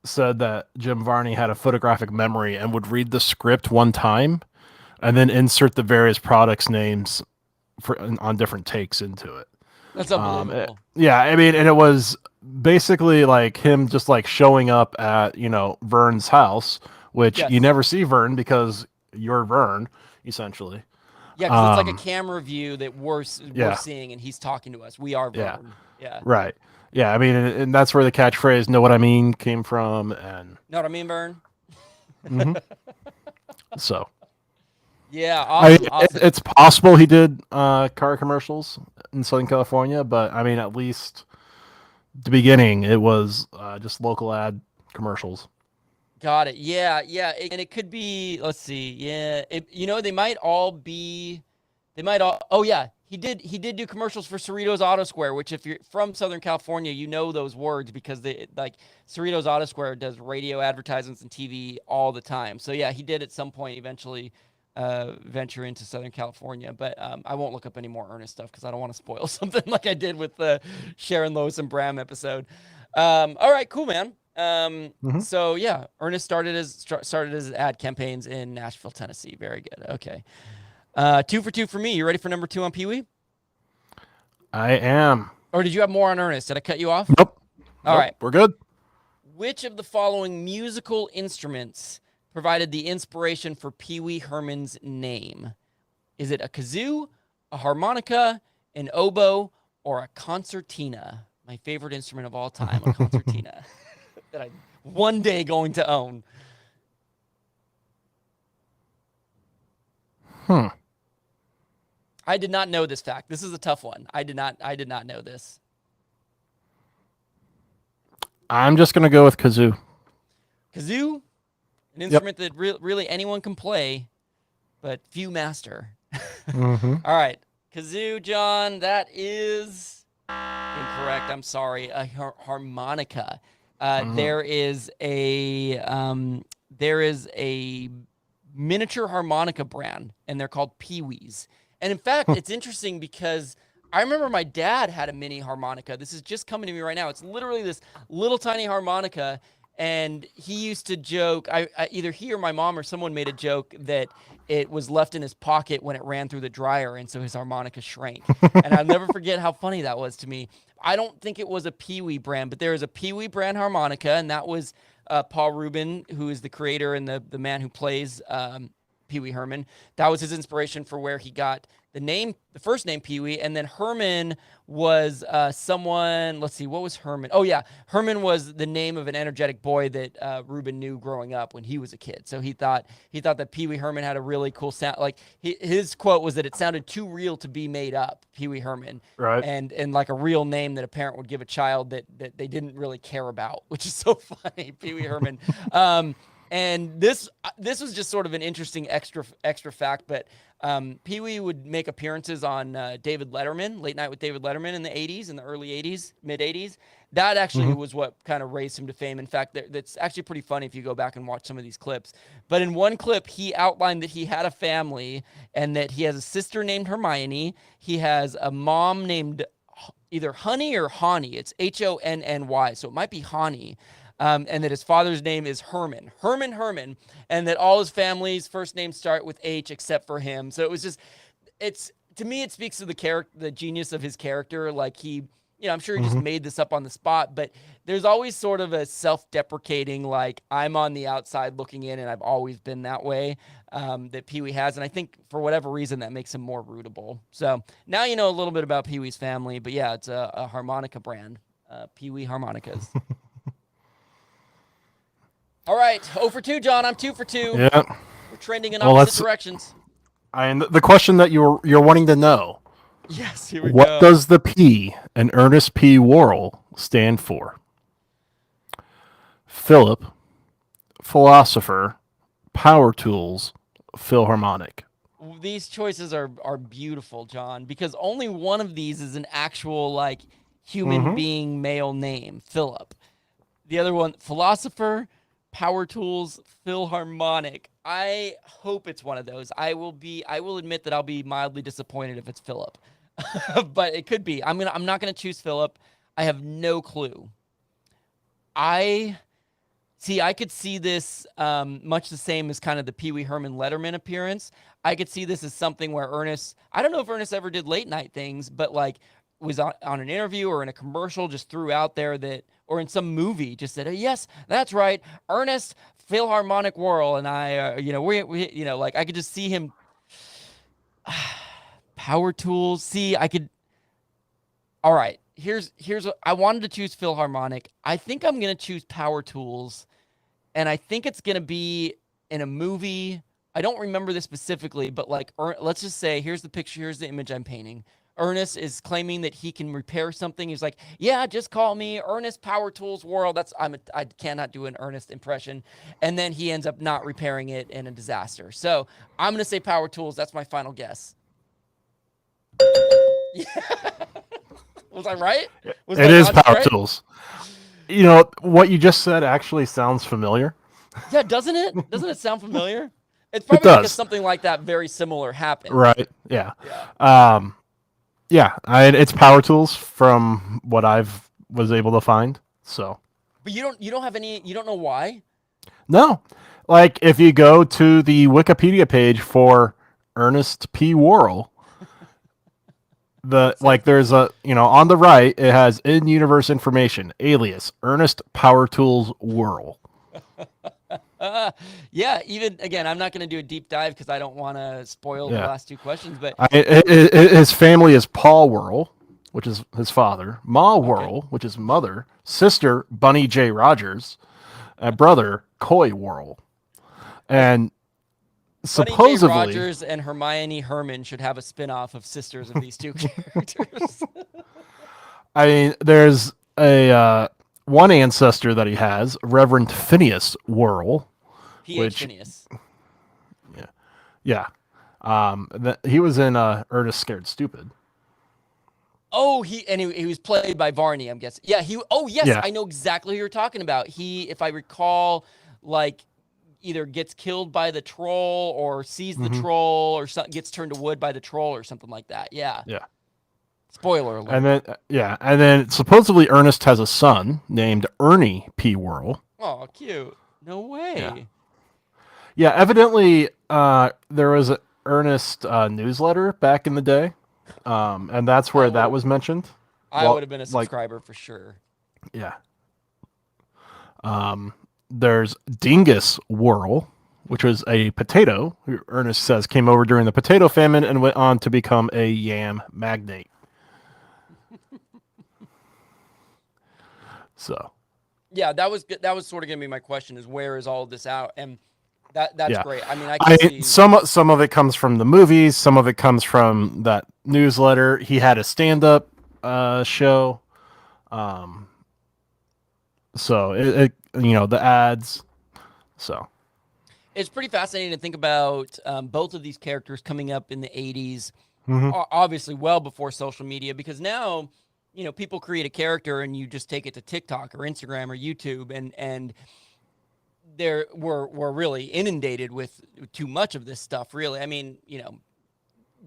said that Jim Varney had a photographic memory and would read the script one time and then insert the various products names on different takes into it.
That's unbelievable.
Yeah, I mean, and it was basically like him just like showing up at, Vern's house, which
Yes.
you never see Vern because you're Vern, essentially.
Yeah, because it's like a camera view that we're seeing, and he's talking to us. We are Vern. Yeah.
Right. Yeah, I mean, and that's where the catchphrase "Know what I mean" came from, and
Know what I mean, Vern?
so.
Yeah, awesome. Awesome.
It's possible he did car commercials in Southern California, but I mean, at least the beginning, it was just local ad commercials.
Got it. Yeah, yeah, and it could be. Let's see. Yeah, they might all be. They might all. Oh yeah, he did do commercials for Cerritos Auto Square, which if you're from Southern California, you know those words because Cerritos Auto Square does radio advertisements and TV all the time. So yeah, he did at some point eventually venture into Southern California, but I won't look up any more Ernest stuff because I don't want to spoil something like I did with the Sharon Lois and Bram episode. All right, cool, man. So yeah, Ernest started his ad campaigns in Nashville, Tennessee. Very good. Okay. 2 for 2 for me. You ready for number 2 on Peewee?
I am.
Or did you have more on Ernest? Did I cut you off?
Nope.
All right.
We're good.
Which of the following musical instruments provided the inspiration for Pee-wee Herman's name? Is it a kazoo, a harmonica, an oboe, or a concertina? My favorite instrument of all time, a concertina. That I'm one day going to own. I did not know this fact. This is a tough one. I did not know this.
I'm just gonna go with kazoo.
Kazoo, an instrument that really anyone can play, but few master. All right, Kazoo, John, that is incorrect. I'm sorry. A harmonica. There is a miniature harmonica brand, and they're called Peewees. And in fact, it's interesting because I remember my dad had a mini harmonica. This is just coming to me right now. It's literally this little tiny harmonica. And he used to joke, either he or my mom or someone made a joke that it was left in his pocket when it ran through the dryer, and so his harmonica shrank. And I'll never forget how funny that was to me. I don't think it was a Peewee brand, but there is a Peewee brand harmonica, and that was Paul Rubin, who is the creator and the man who plays Wee Herman. That was his inspiration for where he got the first name Peewee, and then Herman was someone. Let's see, what was Herman? Oh yeah, Herman was the name of an energetic boy that Rubin knew growing up when he was a kid. So he thought that Peewee Herman had a really cool sound. Like his quote was that it sounded too real to be made up. Peewee Herman,
Right?
and like a real name that a parent would give a child that they didn't really care about, which is so funny. Peewee Herman. And this was just sort of an interesting extra fact, but Peewee would make appearances on David Letterman, Late Night with David Letterman in the 80s, in the early 80s, mid 80s. That actually was what kind of raised him to fame. In fact, that's actually pretty funny if you go back and watch some of these clips. But in one clip, he outlined that he had a family and that he has a sister named Hermione. He has a mom named either Honey or Honey. It's Honny, so it might be Honey. And that his father's name is Herman, and that all his family's first names start with H except for him. So it was just, to me, it speaks to the genius of his character. Like I'm sure he just made this up on the spot, but there's always sort of a self-deprecating, like, I'm on the outside looking in and I've always been that way, that Peewee has. And I think for whatever reason that makes him more rootable. So now you know a little bit about Peewee's family, but yeah, it's a harmonica brand, Peewee harmonicas. All right, 0 for 2, John. I'm 2 for 2.
Yeah.
We're trending in opposite directions.
And the question that you're wanting to know.
Yes, here we go.
What does the P in Ernest P. Worrell stand for? Philip, philosopher, power tools, Philharmonic.
These choices are beautiful, John, because only one of these is an actual, like, human being male name, Philip. The other one, philosopher, power tools, Philharmonic. I hope it's one of those. I will admit that I'll be mildly disappointed if it's Philip. But it could be. I'm not gonna choose Philip. I have no clue. I could see this much the same as kind of the Peewee Herman Letterman appearance. I could see this as something where Ernest, I don't know if Ernest ever did late night things, but like was on an interview or in a commercial, just threw out there that, or in some movie, just said, oh, yes, that's right, Ernest Philharmonic Worrell, and I, we like I could just see him. Power tools. See, I could. All right, here's what I wanted to choose Philharmonic. I think I'm gonna choose power tools, and I think it's gonna be in a movie. I don't remember this specifically, but like, let's just say, here's the picture, here's the image I'm painting. Ernest is claiming that he can repair something. He's like, yeah, just call me Ernest Power Tools World. I cannot do an Ernest impression. And then he ends up not repairing it in a disaster. So I'm going to say power tools. That's my final guess. Yeah. Was I right?
It is power tools. You know, what you just said actually sounds familiar.
Yeah, doesn't it? Doesn't it sound familiar? It's probably because something like that very similar happened.
Right. Yeah. It's power tools from what I've was able to find. So,
but you don't have any. You don't know why? No,
like if you go to the Wikipedia page for Ernest P. Worrell, there's a on the right it has in-universe information, alias Ernest Power Tools Worrell.
Yeah, even again, I'm not going to do a deep dive because I don't want to spoil the last two questions. But
his family is Paul Worrell, which is his father, Ma Worrell, which is mother, sister Bunny J. Rogers, and brother Coy Worrell. And supposedly,
Bunny J. Rogers and Hermione Herman should have a spin-off of sisters of these two characters.
I mean, there's a one ancestor that he has, Reverend Phineas Worrell.
P.H. Phineas.
Yeah. He was in Ernest Scared Stupid.
Oh, he was played by Varney, I'm guessing. Yeah, he. Oh, yes,
Yeah.
I know exactly who you're talking about. He, if I recall, like either gets killed by the troll or sees the troll or gets turned to wood by the troll or something like that. Yeah.
Yeah.
Spoiler alert.
And then supposedly Ernest has a son named Ernie P. Whirl.
Oh, cute. No way.
Yeah, evidently there was an Ernest newsletter back in the day, and that's where that was mentioned.
I would have been a subscriber for sure.
Yeah. There's Dingus Whirl, which was a potato who Ernest says came over during the potato famine and went on to become a yam magnate. So.
Yeah, that was sort of gonna be my question: is where is all of this out? And that's great. I mean, I can see
some of it comes from the movies, some of it comes from that newsletter. He had a stand-up show. So it the ads. So
it's pretty fascinating to think about both of these characters coming up in the 80s,
Mm-hmm.
obviously well before social media, because now, people create a character and you just take it to TikTok or Instagram or YouTube, and we're really inundated with too much of this stuff, really. I mean,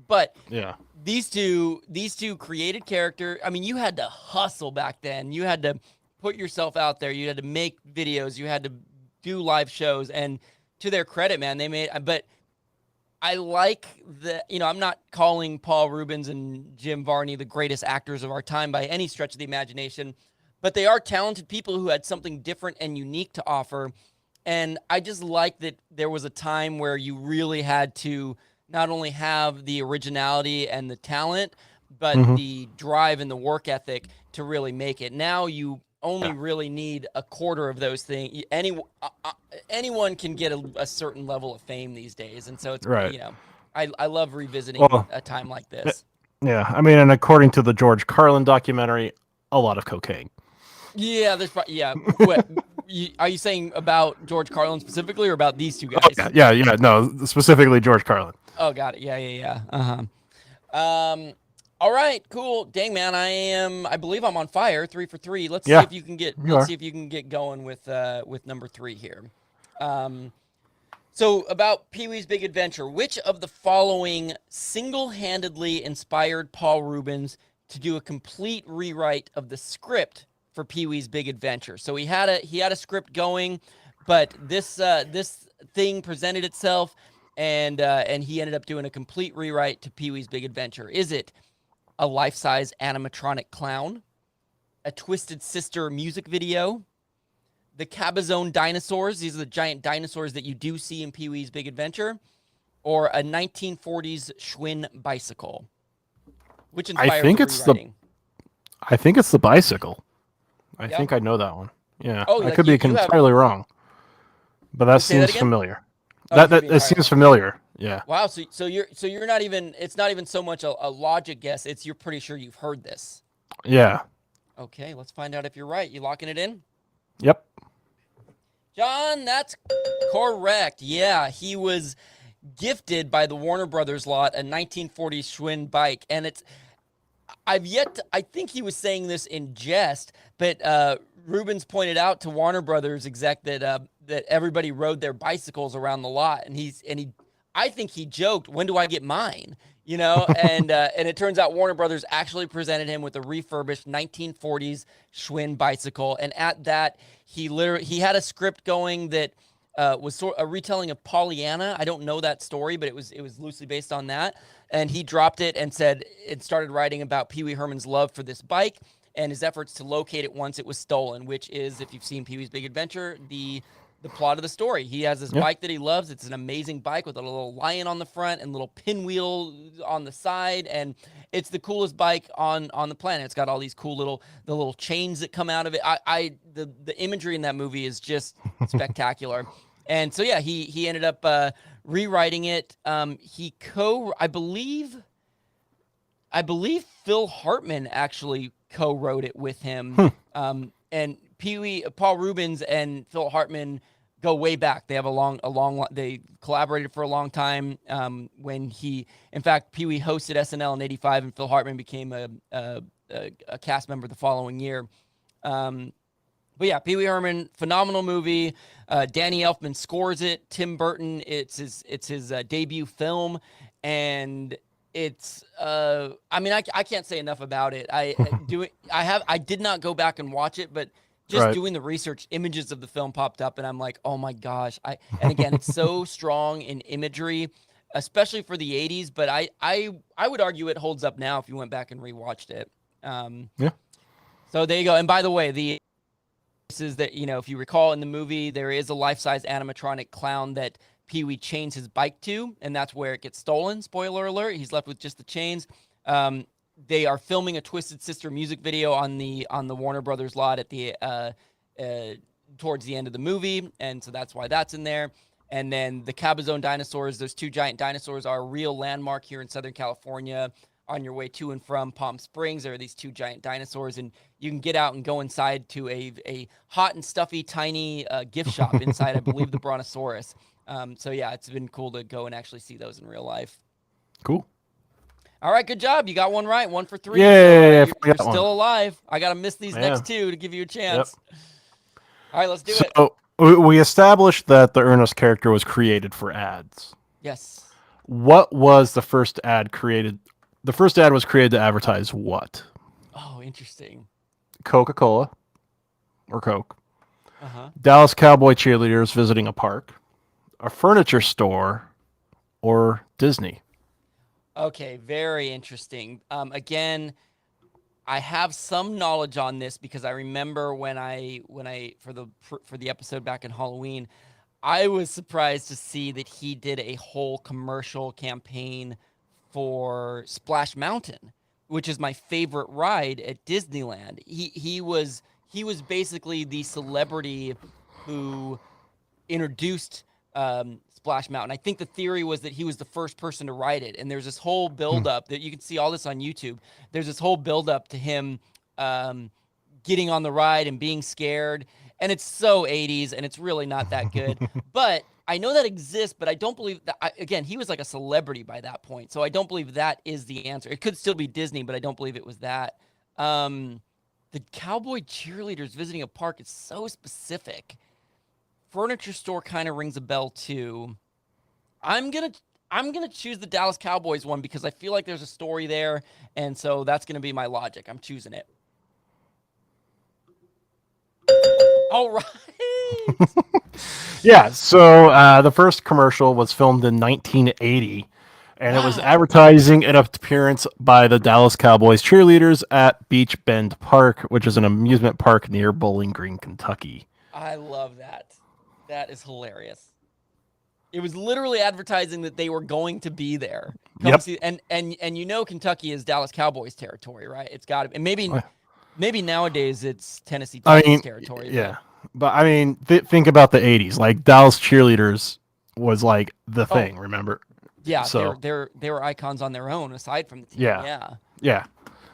but
yeah,
these two created character. I mean, you had to hustle back then. You had to put yourself out there. You had to make videos. You had to do live shows. And to their credit, man, they made. But I like the. I'm not calling Paul Rubens and Jim Varney the greatest actors of our time by any stretch of the imagination, but they are talented people who had something different and unique to offer. And I just like that there was a time where you really had to not only have the originality and the talent, but the drive and the work ethic to really make it. Now you only really need a quarter of those things. Anyone can get a certain level of fame these days. And so it's,
right.
I love revisiting a time like this.
Yeah, I mean, and according to the George Carlin documentary, a lot of cocaine.
Yeah, What, are you saying about George Carlin specifically, or about these two guys?
Oh, yeah, no, specifically George Carlin.
Oh, got it. Yeah. All right, cool. Dang, man, I believe I'm on fire. 3 for 3. Let's see if you can get going with number 3 here. So about Pee-wee's Big Adventure, which of the following single-handedly inspired Paul Rubens to do a complete rewrite of the script for Pee-wee's Big Adventure? So he had a script going, but this thing presented itself, and he ended up doing a complete rewrite to Pee-wee's Big Adventure. Is it a life-size animatronic clown, a Twisted Sister music video, the Cabazon dinosaurs, these are the giant dinosaurs that you do see in Pee-wee's Big Adventure, or a 1940s Schwinn bicycle? Which inspired the rewriting?
I think it's the bicycle. I think I know that one. Yeah,
oh,
I could be entirely wrong, but that seems familiar. That seems familiar. Yeah.
Wow. So you're not even. It's not even so much a logic guess. It's you're pretty sure you've heard this.
Yeah.
Okay. Let's find out if you're right. You locking it in?
Yep.
John, that's correct. Yeah, he was gifted by the Warner Brothers lot a 1940 Schwinn bike, and it's. I think he was saying this in jest, but Rubens pointed out to Warner Brothers exec that everybody rode their bicycles around the lot, and I think he joked, "When do I get mine?" And it turns out Warner Brothers actually presented him with a refurbished 1940s Schwinn bicycle, and at that he had a script going that was sort of a retelling of Pollyanna. I don't know that story, but it was loosely based on that. And he dropped it and started writing about Pee-wee Herman's love for this bike and his efforts to locate it once it was stolen, which is, if you've seen Pee-wee's Big Adventure, the plot of the story. He has this bike that he loves. It's an amazing bike with a little lion on the front and little pinwheel on the side, and it's the coolest bike on the planet. It's got all these cool little chains that come out of it. The imagery in that movie is just spectacular. And so, yeah, he ended up rewriting it. I believe Phil Hartman actually co-wrote it with him. And Paul Rubens and Phil Hartman go way back. They have they collaborated for a long time. In fact, Peewee hosted SNL in '85, and Phil Hartman became a cast member the following year. But yeah, Wee Herman, phenomenal movie. Danny Elfman scores it. Tim Burton, it's his debut film, and it's I mean, I can't say enough about it. I did not go back and watch it, but just doing the research, images of the film popped up, and I'm like, oh my gosh. And again, it's so strong in imagery, especially for the '80s. But I would argue it holds up now if you went back and rewatched it.
Yeah.
So there you go. And by the way, is that, if you recall in the movie, there is a life-size animatronic clown that Peewee chains his bike to, and that's where it gets stolen. Spoiler alert, he's left with just the chains. They are filming a Twisted Sister music video on the Warner Brothers lot at the towards the end of the movie, and so that's why that's in there. And then the Cabazon dinosaurs, those two giant dinosaurs, are a real landmark here in Southern California. On your way to and from Palm Springs, there are these two giant dinosaurs, and you can get out and go inside to a hot and stuffy, tiny gift shop inside, I believe, the Brontosaurus. So yeah, it's been cool to go and actually see those in real life.
Cool.
All right, good job. You got one right, 1 for 3.
Yeah,
so, you're still alive. I got to miss these next two to give you a chance. Yep. All right, let's do it.
So we established that the Ernest character was created for ads.
Yes.
What was the first ad created? The first ad was created to advertise what?
Oh, interesting.
Coca-Cola or Coke.
Uh-huh.
Dallas Cowboy cheerleaders visiting a park, a furniture store, or Disney.
Okay, very interesting. Again, I have some knowledge on this because I remember when I for the episode back in Halloween, I was surprised to see that he did a whole commercial campaign for Splash Mountain, which is my favorite ride at Disneyland. He was basically the celebrity who introduced Splash Mountain. I think the theory was that he was the first person to ride it, and there's this whole build-up that you can see all this on YouTube. There's this whole build-up to him getting on the ride and being scared, and it's so 80s, and it's really not that good. But I know that exists, but I don't believe that. Again, he was like a celebrity by that point, so I don't believe that is the answer. It could still be Disney, but I don't believe it was that. The cowboy cheerleaders visiting a park is so specific. Furniture store kind of rings a bell too. I'm gonna choose the Dallas Cowboys one because I feel like there's a story there, and so that's gonna be my logic. I'm choosing it. All right.
Yeah, so the first commercial was filmed in 1980, and it was advertising an appearance by the Dallas Cowboys cheerleaders at Beach Bend Park, which is an amusement park near Bowling Green, Kentucky.
I love that. That is hilarious. It was literally advertising that they were going to be there.
Yep.
See, and Kentucky is Dallas Cowboys territory, right? It's got to, and maybe nowadays it's Tennessee Titans territory.
Yeah. But I mean, think about the 80s. Like Dallas cheerleaders was like the thing, remember?
Yeah,
so
they were icons on their own aside from the team.
Yeah.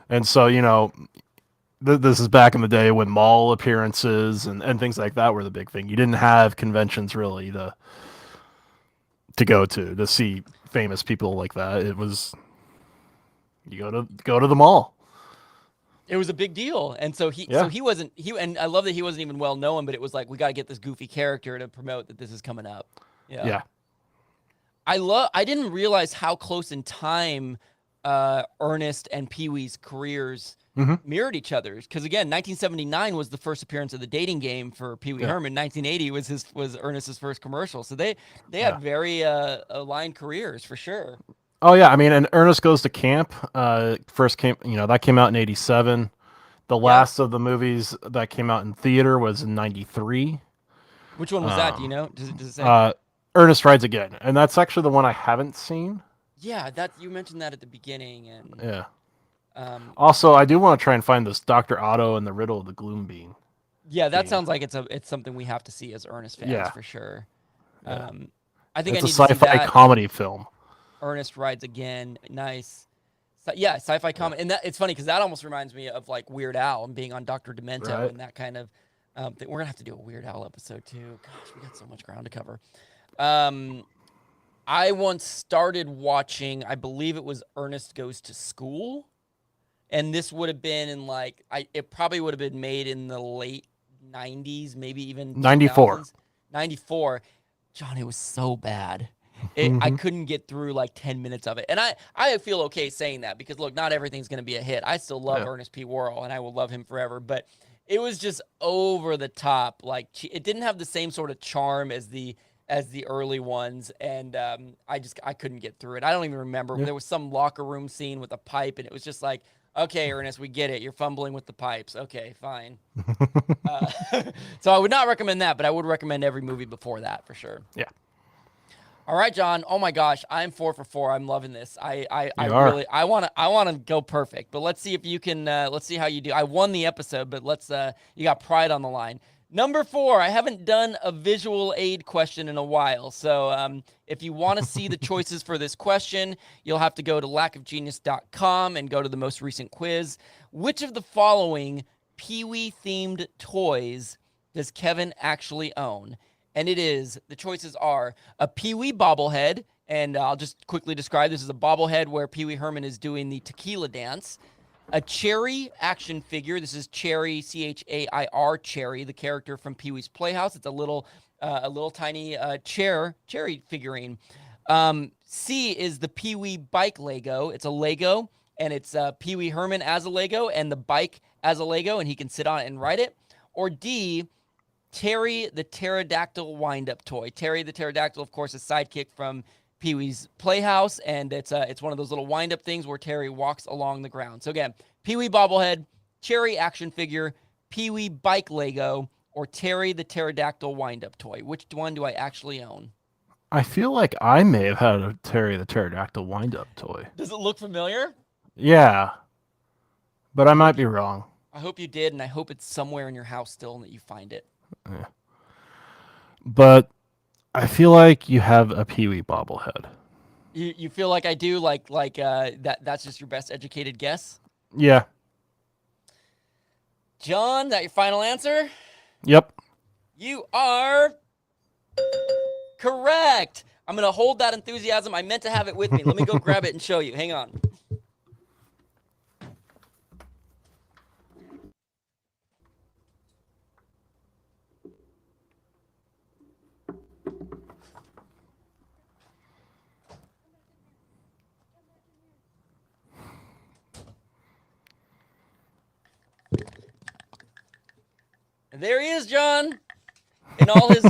And so, this is back in the day when mall appearances and things like that were the big thing. You didn't have conventions really to go to see famous people like that. It was you go to the mall.
It was a big deal, and so he wasn't and I love that he wasn't even well known, but it was like we got to get this goofy character to promote that this is coming up. Yeah. I didn't realize how close in time Ernest and Peewee's careers mirrored each other's, because again, 1979 was the first appearance of the dating game for Wee Herman. 1980 was Ernest's first commercial, so they had very aligned careers for sure.
Oh yeah, I mean, and Ernest Goes to Camp first came, that came out in 87. The last of the movies that came out in theater was in 93.
Which one was that? Do you know? Does it say?
Ernest Rides Again, and that's actually the one I haven't seen.
Yeah, that you mentioned that at the beginning, and
yeah. Also, I do want to try and find this Dr. Otto and the Riddle of the Gloom Bean.
Yeah, that sounds like it's something we have to see as Ernest fans for sure.
Yeah.
I think
it's
I need
a sci-fi comedy film.
Ernest Rides Again, nice. So, yeah, sci-fi comedy, and that it's funny because that almost reminds me of like Weird Al and being on Dr. Demento and that kind of. We're gonna have to do a Weird Al episode too. Gosh, we got so much ground to cover. I once started watching, I believe it was Ernest Goes to School, and this would have been in like it probably would have been made in the late 90s, maybe even
94.
2000s. 94. John, it was so bad. I
Mhm.
couldn't get through like 10 minutes of it. And I feel okay saying that because look, not everything's going to be a hit. I still love
Yeah.
Ernest P. Worrell and I will love him forever, but it was just over the top. Like it didn't have the same sort of charm as the early ones, and I couldn't get through it. I don't even remember.
Yeah.
There was some locker room scene with a pipe, and it was just like, okay, Ernest, we get it. You're fumbling with the pipes. Okay, fine. So I would not recommend that, but I would recommend every movie before that for sure.
Yeah.
All right, John. Oh my gosh, I'm 4 for 4. I'm loving this. I
You are.
really I want to go perfect, but let's see if you can. Let's see how you do. I won the episode, but let's. You got pride on the line. Number 4. I haven't done a visual aid question in a while, so if you want to see the choices for this question, you'll have to go to lackofgenius.com and go to the most recent quiz. Which of the following Peewee themed toys does Kevin actually own? And the choices are a Peewee bobblehead, and I'll just quickly describe this as a bobblehead where Pee Wee Herman is doing the tequila dance. A Cherry action figure. This is Cherry, Chair, Cherry, the character from Pee Wee's Playhouse. It's a little tiny Cherry figurine. C is the Pee Wee bike Lego. It's a Lego, and it's Pee Wee Herman as a Lego, and the bike as a Lego, and he can sit on it and ride it. Or D, Terry the pterodactyl wind-up toy. Terry the pterodactyl, of course, is sidekick from Pee Wee's Playhouse, and it's one of those little wind-up things where Terry walks along the ground. So again, Pee Wee bobblehead, Cherry action figure, Pee Wee bike Lego, or Terry the pterodactyl wind-up toy. Which one do I actually own?
I feel like I may have had a Terry the Pterodactyl wind-up toy.
Does it look familiar?
Yeah, but I might be wrong.
I hope you did, and I hope it's somewhere in your house still and that you find it.
Yeah. But I feel like you have a Peewee bobblehead.
You feel like I do, like that's just your best educated guess?
Yeah.
John, that your final answer?
Yep.
You are correct. I'm going to hold that enthusiasm. I meant to have it with me. Let me go grab it and show you. Hang on. And there he is, John, in all his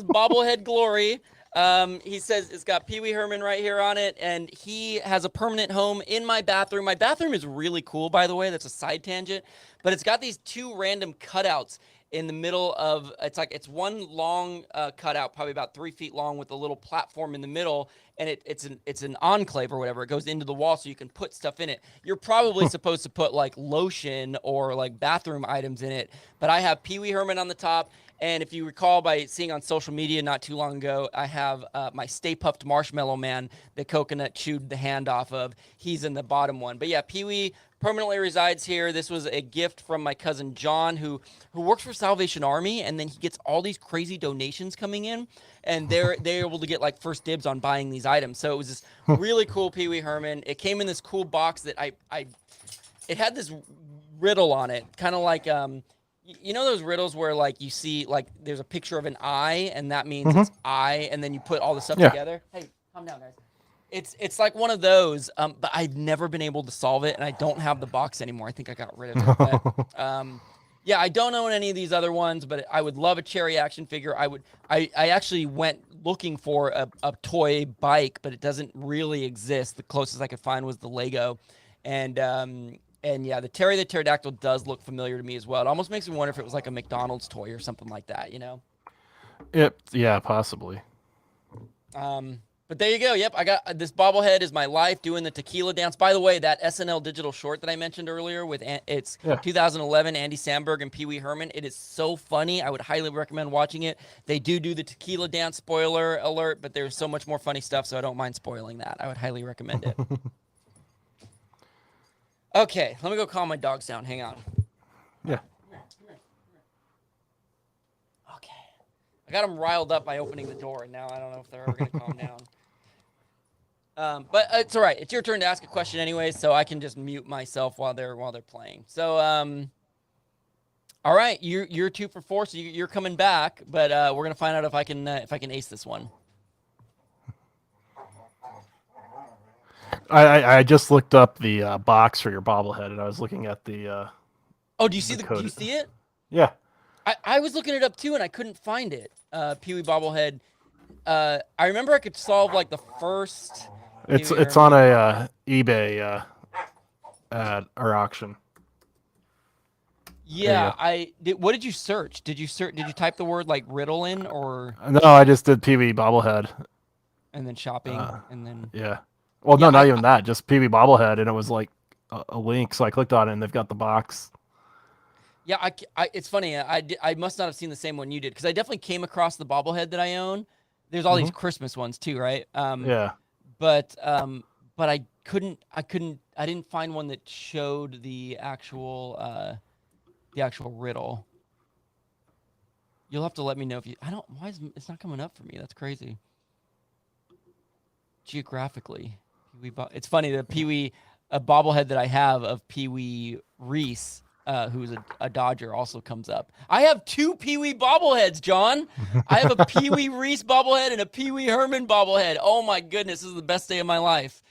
bobblehead glory. He says it's got Pee Wee Herman right here on it, and he has a permanent home in my bathroom. My bathroom is really cool, by the way. That's a side tangent, but it's got these two random cutouts in the middle of. It's one long cutout, probably about 3 feet long, with a little platform in the middle, and it's an enclave or whatever. It goes into the wall so you can put stuff in it. You're probably supposed to put like lotion or like bathroom items in it, but I have Pee Wee Herman on the top. And if you recall by seeing on social media not too long ago, I have my Stay Puft Marshmallow Man that Coconut chewed the hand off of. He's in the bottom one. But yeah, Pee-wee permanently resides here. This was a gift from my cousin John, who works for Salvation Army, and then he gets all these crazy donations coming in, and they're able to get like first dibs on buying these items. So it was this really cool Pee Wee Herman. It came in this cool box that it had this riddle on it, kind of like you know those riddles where like you see like there's a picture of an eye and that means it's I, and then you put all the stuff together. Hey, calm down, guys. It's like one of those, but I've never been able to solve it, and I don't have the box anymore. I think I got rid of it. But, yeah, I don't own any of these other ones, but I would love a Cherry action figure. I actually went looking for a toy bike, but it doesn't really exist. The closest I could find was the Lego, and yeah, the Terry the Pterodactyl does look familiar to me as well. It almost makes me wonder if it was like a McDonald's toy or something like that, you know?
Yeah, possibly.
But there you go. Yep, I got this bobblehead is my life doing the tequila dance. By the way, that SNL digital short that I mentioned earlier with it's 2011 Andy Samberg and Pee Wee Herman. It is so funny. I would highly recommend watching it. They do the tequila dance, spoiler alert, but there's so much more funny stuff, so I don't mind spoiling that. I would highly recommend it. Okay, let me go calm my dogs down. Hang on.
Yeah.
got them riled up by opening the door, and now I don't know if they're ever gonna calm down. But it's all right. It's your turn to ask a question anyway, so I can just mute myself while they're playing. So all right, you're 2 for 4, so you're coming back, but we're gonna find out if I can ace this one.
I just looked up the box for your bobblehead, and I was looking at the.
Oh, do you see
the
do
code.
you see it?
Yeah.
I was looking it up too, and I couldn't find it. Peewee bobblehead. I remember I could solve like the first.
It's
Peewee
it's on
Herman.
a eBay ad or auction.
Yeah,
go.
I did. What did you search? Did you type the word like riddle in, or
No, I just did PV bobblehead.
and then shopping, and then
Yeah. Well,
Yeah,
no, not even that. Just PV bobblehead, and it was like a link. So I clicked on it, and they've got the box.
yeah, it's funny. I must not have seen the same one you did, because I definitely came across the bobblehead that I own. There's all these Christmas ones too, right?
Yeah.
But I didn't find one that showed the actual riddle. You'll have to let me know if you. I don't. Why is it's not coming up for me? That's crazy. Geographically, it's funny. The Peewee, a bobblehead that I have of Peewee Reese, who's a Dodger, also comes up. I have 2 Peewee bobbleheads, John. I have a Peewee Reese bobblehead and a Peewee Herman bobblehead. Oh my goodness, this is the best day of my life.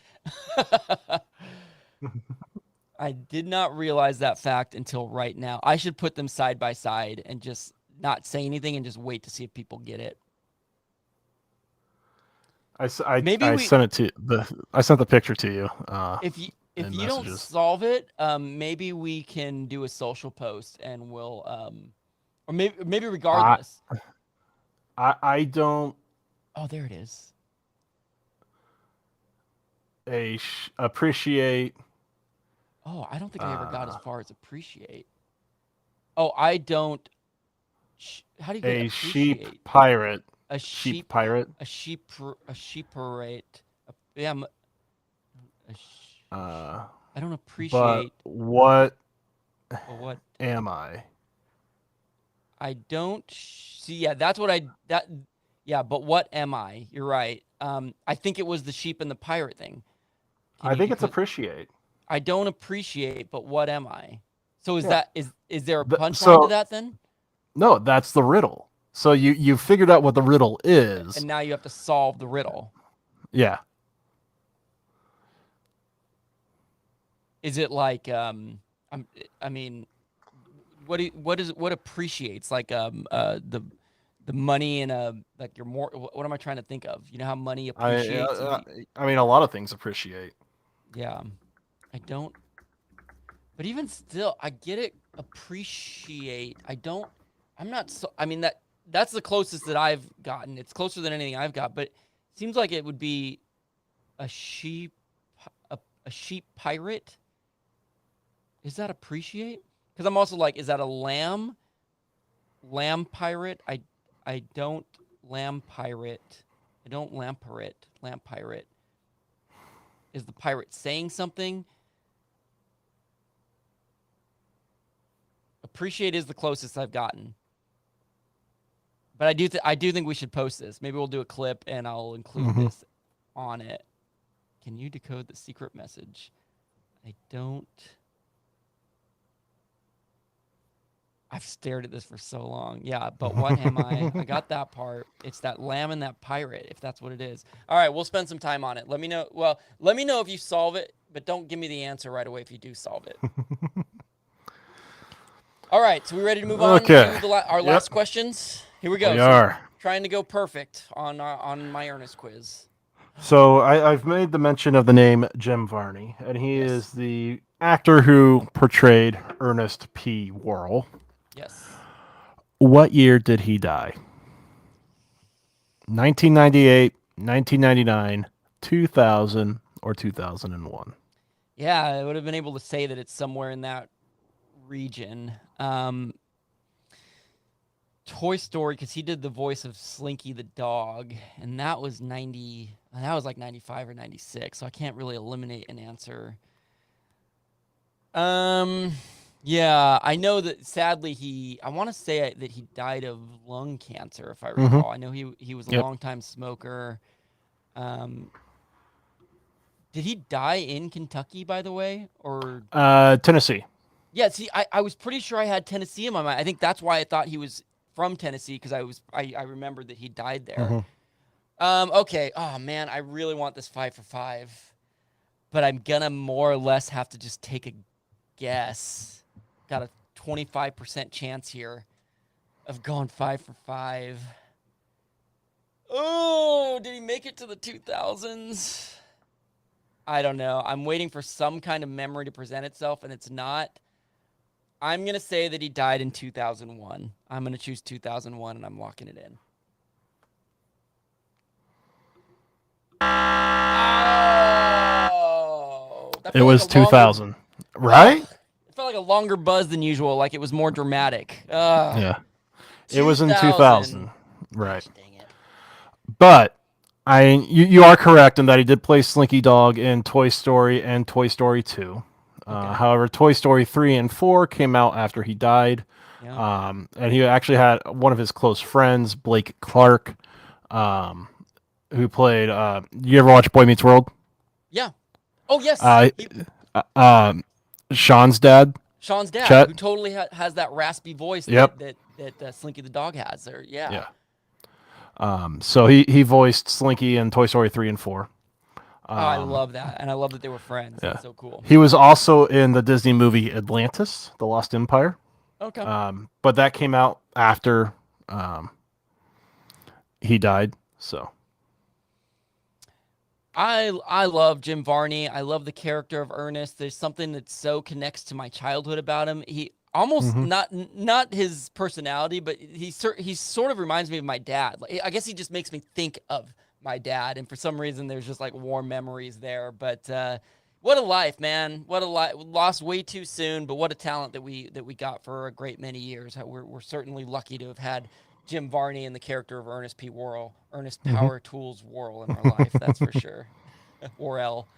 I did not realize that fact until right now. I should put them side by side and just not say anything and just wait to see if people get it.
I
Maybe
sent it to I sent the picture to you.
If you don't
messages.
solve it, maybe we can do a social post and we'll or maybe regardless.
I don't
Oh, there it is.
appreciate.
Oh, I don't think I ever got as far as appreciate. Oh, I don't. How do you get
A
appreciate?
sheep pirate.
A
Sheep pirate.
A sheeperate. Yeah. I don't
But
appreciate.
what
What?
am I?
I don't see. Yeah, that's what Yeah, but what am I? You're right. I think it was the sheep and the pirate thing.
I think it's appreciate.
I don't appreciate, but what am I? So is
Yeah.
that is there a
The-
punchline
so-
to that then?
No, that's the riddle. So you figured out what the riddle is.
And now you have to solve the riddle.
Yeah.
Is it like I mean, what appreciates, like the money in a, like your more, what am I trying to think of? You know how money appreciates?
I mean, a lot of things appreciate.
Yeah, I don't. But even still, I get it. Appreciate. I'm not so. I mean, that's the closest that I've gotten. It's closer than anything I've got. But it seems like it would be a sheep pirate. Is that appreciate? Because I'm also like, is that a lamb? Lamb pirate? I don't lamb pirate. I don't lamb pirate. Lamb pirate. Is the pirate saying something? Appreciate is the closest I've gotten. But I do think we should post this. Maybe we'll do a clip and I'll include this on it. Can you decode the secret message? I don't. I've stared at this for so long. Yeah, but what am I? I got that part. It's that lamb and that pirate, if that's what it is. All right, we'll spend some time on it. Let me know. Well, let me know if you solve it, but don't give me the answer right away if you do solve it. All right, so we ready to move on to our last questions? Here we go.
We are
trying to go perfect on my Ernest quiz.
So I've made the mention of the name Jim Varney, and he is the actor who portrayed Ernest P. Worrell.
Yes.
What year did he die? 1998, 1999, 2000, or 2001?
Yeah, I would have been able to say that it's somewhere in that region. Toy Story, because he did the voice of Slinky the dog, and that was like 95 or 96, so I can't really eliminate an answer. Yeah, I know that sadly I want to say that he died of lung cancer, if I
Hmm.
recall. I know he was a
Yep.
longtime smoker. Um, did he die in Kentucky, by the way? Or
Tennessee.
yeah, see, I was pretty sure I had Tennessee in my mind. I think that's why I thought he was from Tennessee because I remembered that he died there.
Hmm.
Okay. Oh man, I really want this 5 for 5, but I'm gonna more or less have to just take a guess. Got a 25% chance here of going 5 for 5. Oh, did he make it to the 2000s? I don't know. I'm waiting for some kind of memory to present itself, and it's not. I'm going to say that he died in 2001. I'm going to choose 2001, and I'm locking it in. Oh, that
It
felt like a
was
longer.
2000,
Ugh,
right?
it felt like a longer buzz than usual. Like it was more dramatic. Ugh.
Yeah. It was in
2000.
2000, right?
Gosh dang it.
But you are correct in that he did play Slinky Dog in Toy Story and Toy Story 2.
Okay.
However, Toy Story 3 and 4 came out after he died.
Yeah.
And he actually had one of his close friends, Blake Clark, who played. You ever watch Boy Meets World?
Yeah. Oh yes.
Uh, Sean's dad,
Sean's dad,
Chet.
who totally has that raspy voice
Yep.
that Slinky the dog has. Or yeah.
Yeah. So he voiced Slinky in Toy Story 3 and 4.
Oh, I love that, and I love that they were friends.
Yeah.
That's so cool.
He was also in the Disney movie Atlantis, The Lost Empire.
Okay.
But that came out after um, he died. So
I love Jim Varney. I love the character of Ernest. There's something that so connects to my childhood about him. He almost
Mhm.
not his personality, but he sort of reminds me of my dad. Like, I guess he just makes me think of my dad, and for some reason there's just like warm memories there. But what a life, man! What a life! Lost way too soon, but what a talent that we got for a great many years. We're certainly lucky to have had Jim Varney and the character of Ernest P. Worrell, Ernest Power Tools Worrell in our life. That's for sure. Worrell.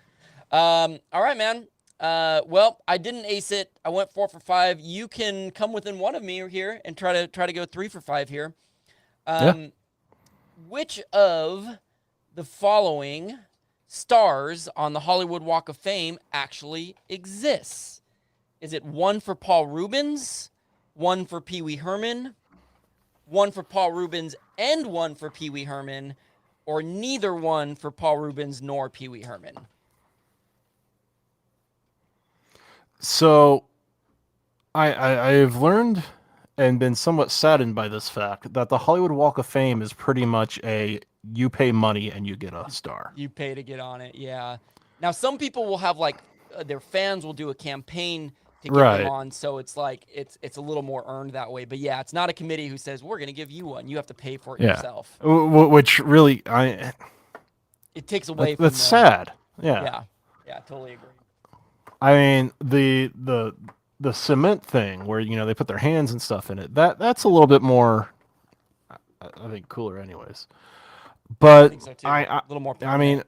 All right, man. Well, I didn't ace it. I went 4 for 5. You can come within one of me here and try to go 3 for 5 here.
yeah.
Which of the following stars on the Hollywood Walk of Fame actually exists? Is it 1 for Paul Rubens, 1 for Pee Wee Herman, 1 for Paul Rubens, and 1 for Pee Wee Herman, or neither 1 for Paul Rubens nor Pee Wee Herman?
So I've learned and been somewhat saddened by this fact that the Hollywood Walk of Fame is pretty much a you pay money and you get a star.
You pay to get on it, yeah. Now, some people will have like their fans will do a campaign to get them
Right.
on, so it's like it's a little more earned that way. But yeah, it's not a committee who says we're going to give you one. You have to pay for it
Yeah.
yourself.
Which really
It takes away from
that's sad. Yeah.
Yeah, yeah, totally agree.
I mean the cement thing where they put their hands and stuff in it. That's a little bit more I think cooler anyways.
I
But
think so too. A little more.
I mean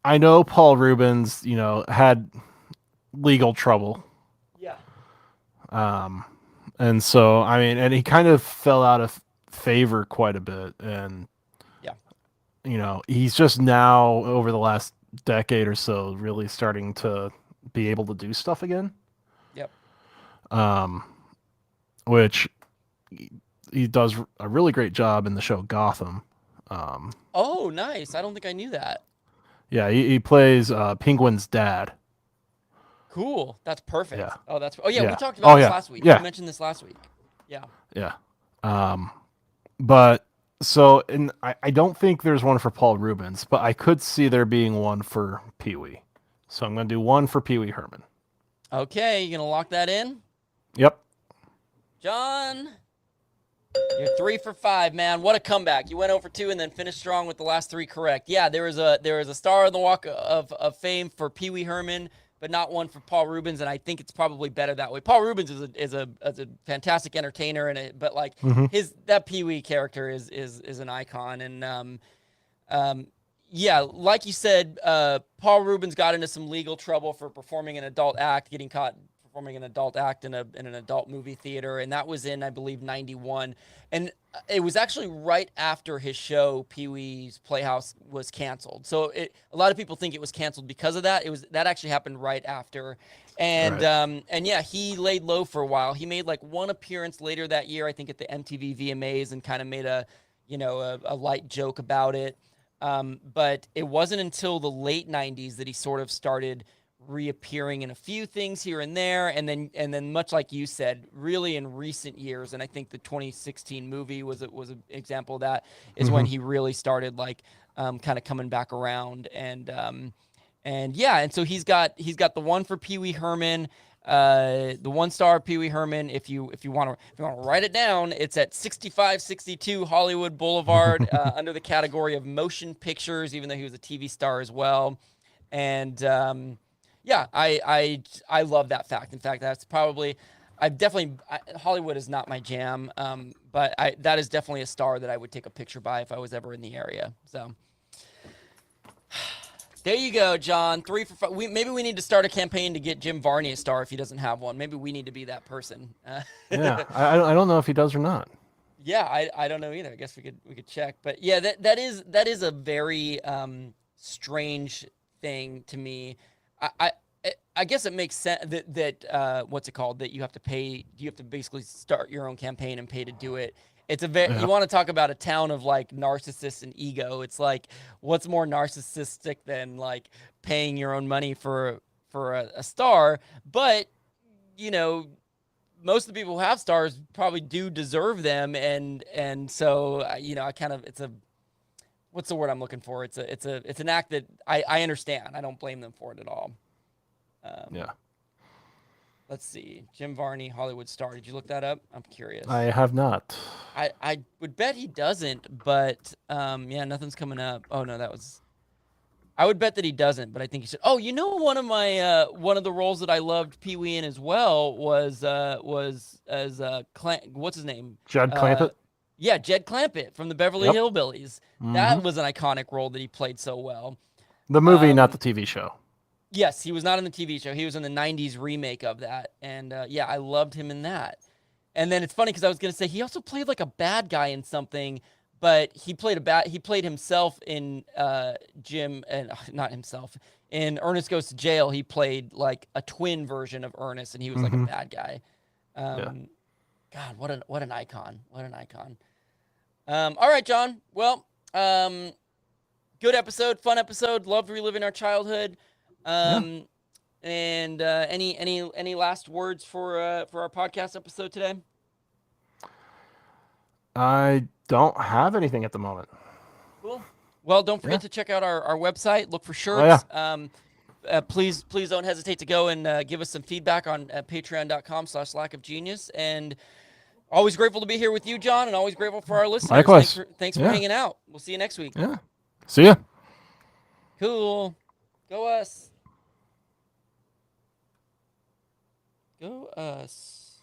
I know Paul Rubens, had legal trouble.
Yeah.
And so I mean and he kind of fell out of favor quite a bit and
Yeah.
he's just now over the last decade or so really starting to be able to do stuff again.
Yep.
Which he does a really great job in the show Gotham.
Oh, nice. I don't think I knew that.
Yeah, he plays Penguin's dad.
Cool. That's perfect.
Yeah.
Oh, we
Yeah.
talked about this
yeah.
last week.
Yeah.
You mentioned this last week. Yeah.
Yeah. But so and I don't think there's one for Paul Rubens, but I could see there being one for Peewee. So I'm gonna do one for Pee Wee Herman.
Okay, you gonna lock that in?
Yep.
John, you're 3 for 5, man. What a comeback! You went over 2 and then finished strong with the last 3 correct. Yeah, there is a star on the Walk of Fame for Pee Wee Herman, but not one for Paul Rubens, and I think it's probably better that way. Paul Rubens is a fantastic entertainer, but like that Pee Wee character is an icon, and yeah, like you said, Paul Rubens got into some legal trouble for performing an adult act, getting caught performing an adult act in an adult movie theater, and that was in, I believe, '91. And it was actually right after his show Pee-wee's Playhouse was canceled. So a lot of people think it was canceled because of that. That actually happened right after. And
Right.
and yeah, he laid low for a while. He made like one appearance later that year, I think at the MTV VMAs, and kind of made a light joke about it. But it wasn't until the late '90s that he sort of started reappearing in a few things here and there, and then much like you said, really in recent years, and I think the 2016 movie was an example of that, is when he really started like kind of coming back around, and yeah, and so he's got the one for Wee Herman. The 1-star Wee Herman. If you want to write it down, it's at 6562 Hollywood Boulevard, under the category of motion pictures, even though he was a TV star as well. And yeah, I love that fact. In fact, that's probably Hollywood is not my jam, but that is definitely a star that I would take a picture by if I was ever in the area. So. There you go, John. 3 for 5. Maybe we need to start a campaign to get Jim Varney a star if he doesn't have one. Maybe we need to be that person.
Yeah, I don't know if he does or not.
Yeah, I don't know either. I guess we could check. But yeah, that is a very strange thing to me. I guess it makes sense that what's it called, that you have to basically start your own campaign and pay to do it. It's you want to talk about a town of like narcissists and ego. It's like, what's more narcissistic than like paying your own money for a star? But most of the people who have stars probably do deserve them, and so I kind of, what's the word I'm looking for? It's an act that I understand. I don't blame them for it at all.
Yeah.
Let's see. Jim Varney, Hollywood star. Did you look that up? I'm curious.
I have not.
I would bet he doesn't, but yeah, nothing's coming up. Oh no, I would bet that he doesn't, but I think he should. Oh, one of my one of the roles that I loved Pee-wee in as well was as what's his name?
Judd Clampett?
Yeah, Jed Clampett from the Beverly
Yep.
Hillbillies. That was an iconic role that he played so well.
The movie, not the TV show.
Yes, he was not in the TV show. He was in the '90s remake of that, and yeah, I loved him in that. And then it's funny because I was gonna say he also played like a bad guy in something, but he played himself in Jim, and not himself, in Ernest Goes to Jail. He played like a twin version of Ernest, and he was like a bad guy.
Yeah.
God, what an icon! What an icon! All right, John. Well, good episode, fun episode. Loved reliving our childhood. And any last words for our podcast episode today?
I don't have anything at the moment.
Cool. Well, don't forget to check out our website. Look for shirts. Please don't hesitate to go and give us some feedback on patreon.com/lackofgenius. And always grateful to be here with you, John, and always grateful for our listeners.
Likewise.
Thanks for hanging out. We'll see you next week.
Yeah. See ya.
Cool. Go us. Go us.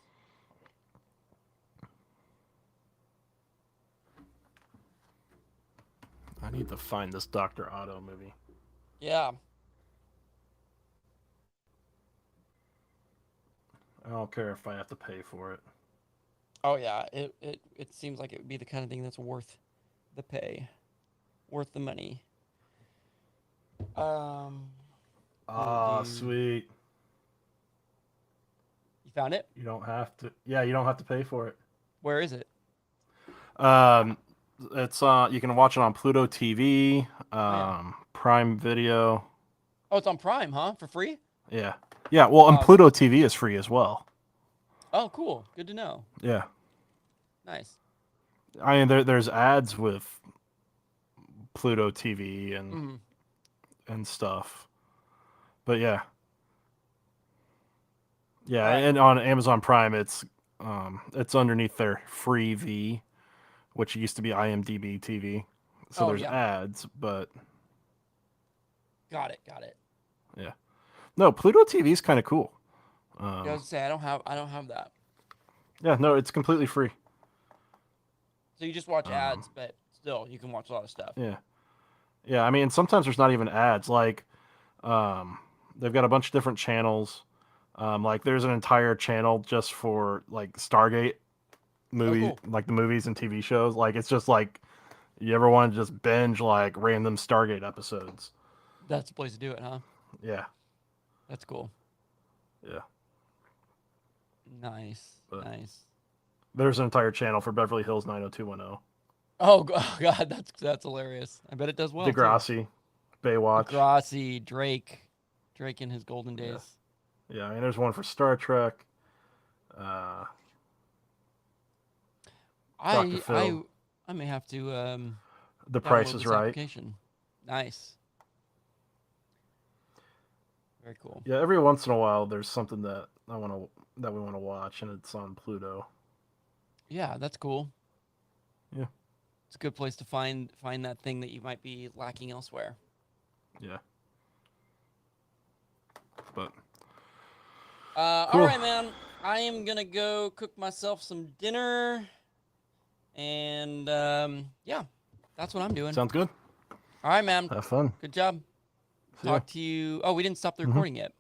I need to find this Dr. Otto movie.
Yeah.
I don't care if I have to pay for it.
Oh yeah. It seems like it would be the kind of thing that's worth the pay, worth the money.
Sweet.
You found it?
You don't have to. Yeah, you don't have to pay for it.
Where is it?
It's you can watch it on Pluto TV, Prime Video.
Oh, it's on Prime, huh? For free?
Yeah. Yeah, well, and Pluto TV is free as well.
Oh, cool. Good to know.
Yeah.
Nice.
I mean, there's ads with Pluto TV and stuff. But yeah. Yeah,
Right.
and on Amazon Prime it's underneath their free V, which used to be IMDb TV. So there's ads, but
Got it.
yeah. No, Pluto TV is kind of cool.
I was gonna say I don't have that.
Yeah, no, it's completely free.
So you just watch ads, but still you can watch a lot of stuff.
Yeah. Yeah, I mean, sometimes there's not even ads. Like, they've got a bunch of different channels. Like there's an entire channel just for like Stargate movie,
cool.
like the movies and TV shows. Like it's just like you ever want to just binge like random Stargate episodes.
That's the place to do it, huh?
Yeah,
That's cool.
yeah.
Nice,
But
nice.
there's an entire channel for Beverly Hills 90210,
Oh, God, that's hilarious. I bet it does well too.
Degrassi, Baywatch.
Degrassi, Drake in his golden
Yeah.
days.
Yeah, I mean, there's one for Star Trek. Dr. Phil.
I may have to
The Price
download
is
this
Right.
application. Nice. Very cool.
Yeah, every once in a while there's something that we want to watch, and it's on Pluto.
Yeah, that's cool.
Yeah.
It's a good place to find that thing that you might be lacking elsewhere.
Yeah. But
All right, man. I am gonna go cook myself some dinner, and yeah, that's what I'm doing.
sounds good.
All right, man.
Have fun.
Good job.
See ya.
Talk to you. Oh, we didn't stop the recording yet.